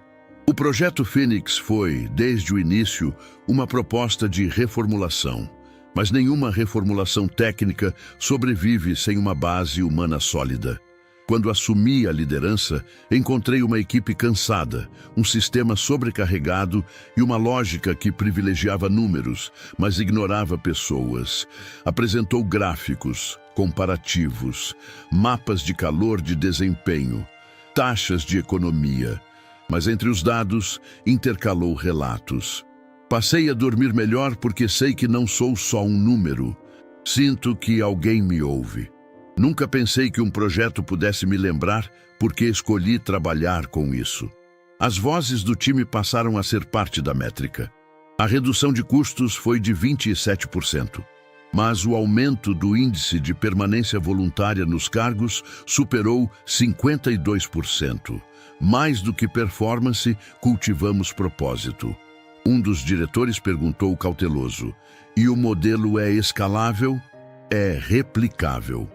O Projeto Fênix foi, desde o início, uma proposta de reformulação. Mas nenhuma reformulação técnica sobrevive sem uma base humana sólida. Quando assumi a liderança, encontrei uma equipe cansada, um sistema sobrecarregado e uma lógica que privilegiava números, mas ignorava pessoas. Apresentou gráficos, comparativos, mapas de calor de desempenho, taxas de economia, mas entre os dados intercalou relatos. Passei a dormir melhor porque sei que não sou só um número. Sinto que alguém me ouve. Nunca pensei que um projeto pudesse me lembrar porque escolhi trabalhar com isso. As vozes do time passaram a ser parte da métrica. A redução de custos foi de 27%, mas o aumento do índice de permanência voluntária nos cargos superou 52%. Mais do que performance, cultivamos propósito. Um dos diretores perguntou cauteloso: e o modelo é escalável? É replicável.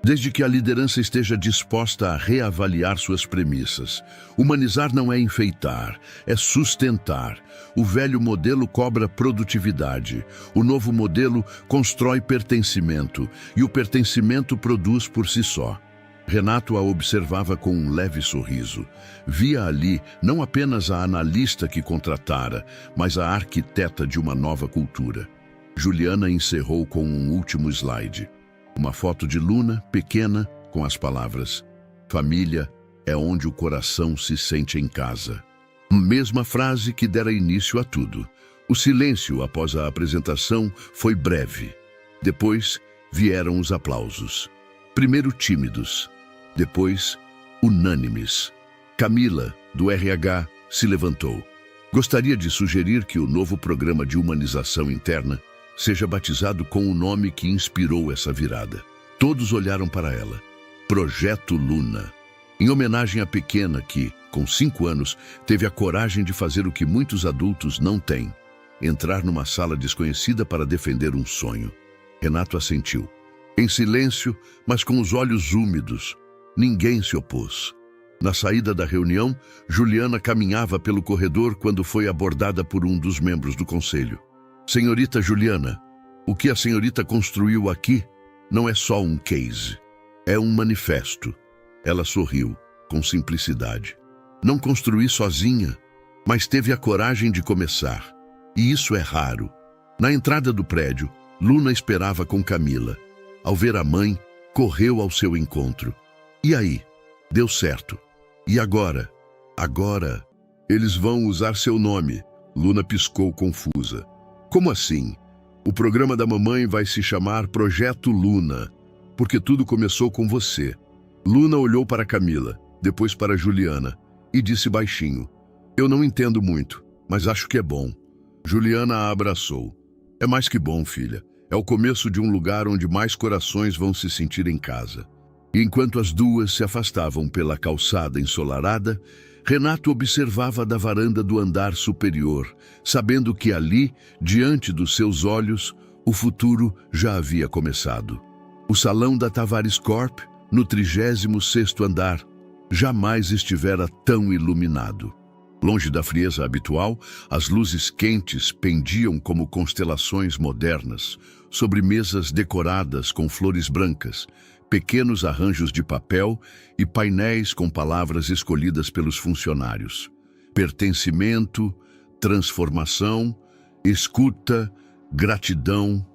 Desde que a liderança esteja disposta a reavaliar suas premissas. Humanizar não é enfeitar, é sustentar. O velho modelo cobra produtividade. O novo modelo constrói pertencimento. E o pertencimento produz por si só. Renato a observava com um leve sorriso. Via ali não apenas a analista que contratara, mas a arquiteta de uma nova cultura. Juliana encerrou com um último slide. Uma foto de Luna, pequena, com as palavras: família é onde o coração se sente em casa. Mesma frase que dera início a tudo. O silêncio após a apresentação foi breve. Depois vieram os aplausos. Primeiro tímidos, depois unânimes. Camila, do RH, se levantou. Gostaria de sugerir que o novo programa de humanização interna seja batizado com o nome que inspirou essa virada. Todos olharam para ela. Projeto Luna. Em homenagem à pequena que, com 5 anos, teve a coragem de fazer o que muitos adultos não têm: entrar numa sala desconhecida para defender um sonho. Renato assentiu. Em silêncio, mas com os olhos úmidos. Ninguém se opôs. Na saída da reunião, Juliana caminhava pelo corredor quando foi abordada por um dos membros do conselho. Senhorita Juliana, o que a senhorita construiu aqui não é só um case. É um manifesto. Ela sorriu, com simplicidade. Não construí sozinha, mas teve a coragem de começar. E isso é raro. Na entrada do prédio, Luna esperava com Camila. Ao ver a mãe, correu ao seu encontro. E aí? Deu certo. E agora? Agora, eles vão usar seu nome. Luna piscou confusa. Como assim? O programa da mamãe vai se chamar Projeto Luna, porque tudo começou com você. Luna olhou para Camila, depois para Juliana, e disse baixinho: eu não entendo muito, mas acho que é bom. Juliana a abraçou. É mais que bom, filha. É o começo de um lugar onde mais corações vão se sentir em casa. E enquanto as duas se afastavam pela calçada ensolarada, Renato observava da varanda do andar superior, sabendo que ali, diante dos seus olhos, o futuro já havia começado. O salão da Tavares Corp, no 36º andar, jamais estivera tão iluminado. Longe da frieza habitual, as luzes quentes pendiam como constelações modernas, sobre mesas decoradas com flores brancas, pequenos arranjos de papel e painéis com palavras escolhidas pelos funcionários. Pertencimento, transformação, escuta, gratidão.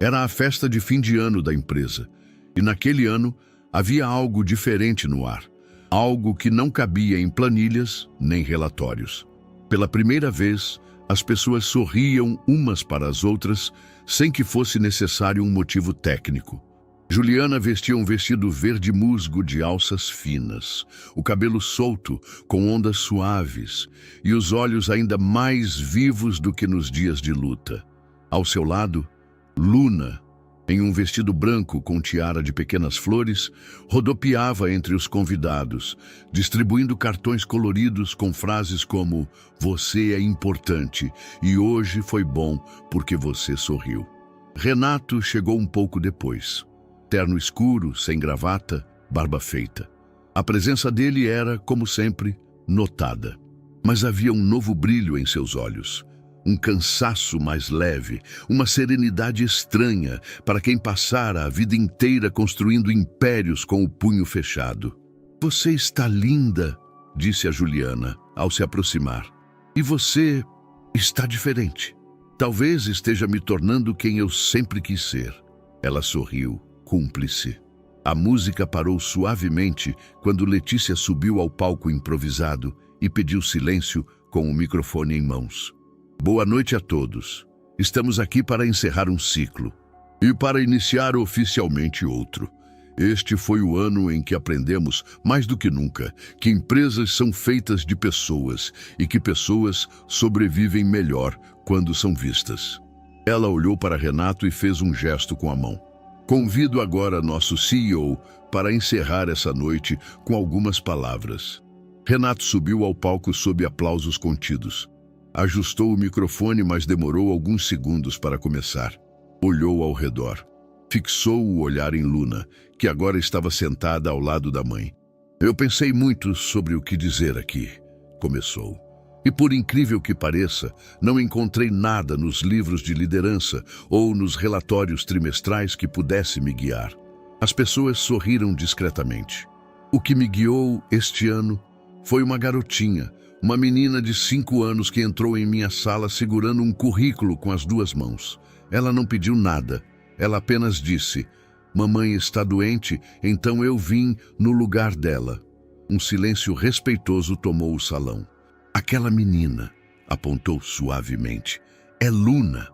Era a festa de fim de ano da empresa. E naquele ano havia algo diferente no ar. Algo que não cabia em planilhas nem relatórios. Pela primeira vez, as pessoas sorriam umas para as outras sem que fosse necessário um motivo técnico. Juliana vestia um vestido verde musgo de alças finas, o cabelo solto, com ondas suaves, e os olhos ainda mais vivos do que nos dias de luta. Ao seu lado, Luna, em um vestido branco com tiara de pequenas flores, rodopiava entre os convidados, distribuindo cartões coloridos com frases como "Você é importante" e "Hoje foi bom porque você sorriu". Renato chegou um pouco depois. Terno escuro, sem gravata, barba feita. A presença dele era, como sempre, notada. Mas havia um novo brilho em seus olhos. Um cansaço mais leve, uma serenidade estranha para quem passara a vida inteira construindo impérios com o punho fechado. "Você está linda", disse a Juliana, ao se aproximar. "E você está diferente. Talvez esteja me tornando quem eu sempre quis ser." Ela sorriu, cúmplice. A música parou suavemente quando Letícia subiu ao palco improvisado e pediu silêncio com o microfone em mãos. "Boa noite a todos. Estamos aqui para encerrar um ciclo e para iniciar oficialmente outro. Este foi o ano em que aprendemos, mais do que nunca, que empresas são feitas de pessoas e que pessoas sobrevivem melhor quando são vistas." Ela olhou para Renato e fez um gesto com a mão. "Convido agora nosso CEO para encerrar essa noite com algumas palavras." Renato subiu ao palco sob aplausos contidos. Ajustou o microfone, mas demorou alguns segundos para começar. Olhou ao redor. Fixou o olhar em Luna, que agora estava sentada ao lado da mãe. "Eu pensei muito sobre o que dizer aqui", começou. "E por incrível que pareça, não encontrei nada nos livros de liderança ou nos relatórios trimestrais que pudesse me guiar." As pessoas sorriram discretamente. "O que me guiou este ano foi uma garotinha, uma menina de 5 anos que entrou em minha sala segurando um currículo com as 2 mãos. Ela não pediu nada. Ela apenas disse: 'Mamãe está doente, então eu vim no lugar dela.'" Um silêncio respeitoso tomou o salão. "Aquela menina", apontou suavemente, "é Luna.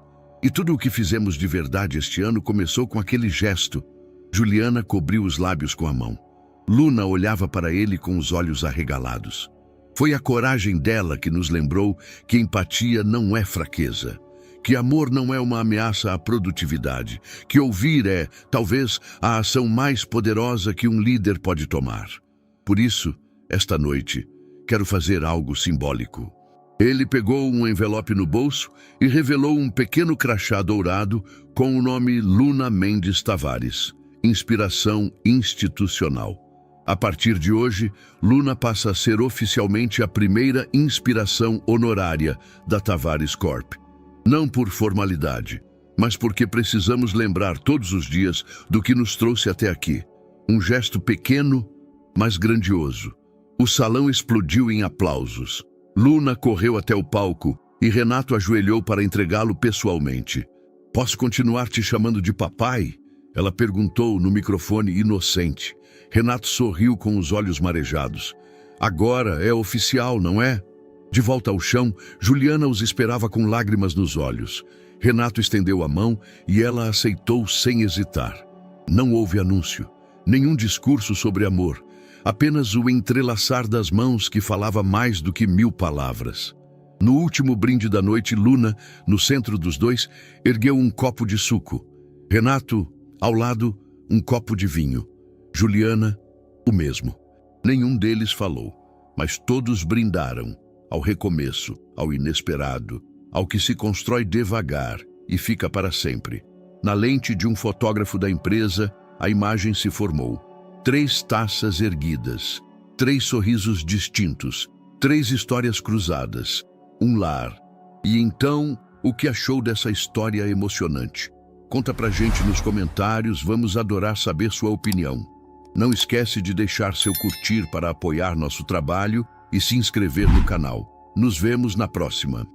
E tudo o que fizemos de verdade este ano começou com aquele gesto. Juliana cobriu os lábios com a mão. Luna olhava para ele com os olhos arregalados. Foi a coragem dela que nos lembrou que empatia não é fraqueza, que amor não é uma ameaça à produtividade, que ouvir é, talvez, a ação mais poderosa que um líder pode tomar. Por isso, esta noite, quero fazer algo simbólico. Ele pegou um envelope no bolso e revelou um pequeno crachá dourado com o nome Luna Mendes Tavares, inspiração institucional. A partir de hoje, Luna passa a ser oficialmente a primeira inspiração honorária da Tavares Corp. Não por formalidade, mas porque precisamos lembrar todos os dias do que nos trouxe até aqui. Um gesto pequeno, mas grandioso. O salão explodiu em aplausos. Luna correu até o palco e Renato ajoelhou para entregá-lo pessoalmente. "Posso continuar te chamando de papai?" Ela perguntou no microfone inocente. Renato sorriu com os olhos marejados. "Agora é oficial, não é?" De volta ao chão, Juliana os esperava com lágrimas nos olhos. Renato estendeu a mão e ela aceitou sem hesitar. Não houve anúncio, nenhum discurso sobre amor, apenas o entrelaçar das mãos que falava mais do que 1000 palavras. No último brinde da noite, Luna, no centro dos dois, ergueu um copo de suco. Renato, ao lado, um copo de vinho. Juliana, o mesmo. Nenhum deles falou, mas todos brindaram ao recomeço, ao inesperado, ao que se constrói devagar e fica para sempre. Na lente de um fotógrafo da empresa, a imagem se formou. 3 taças erguidas, 3 sorrisos distintos, 3 histórias cruzadas, um lar. E então, o que achou dessa história emocionante? Conta pra gente nos comentários, vamos adorar saber sua opinião. Não esquece de deixar seu curtir para apoiar nosso trabalho e se inscrever no canal. Nos vemos na próxima.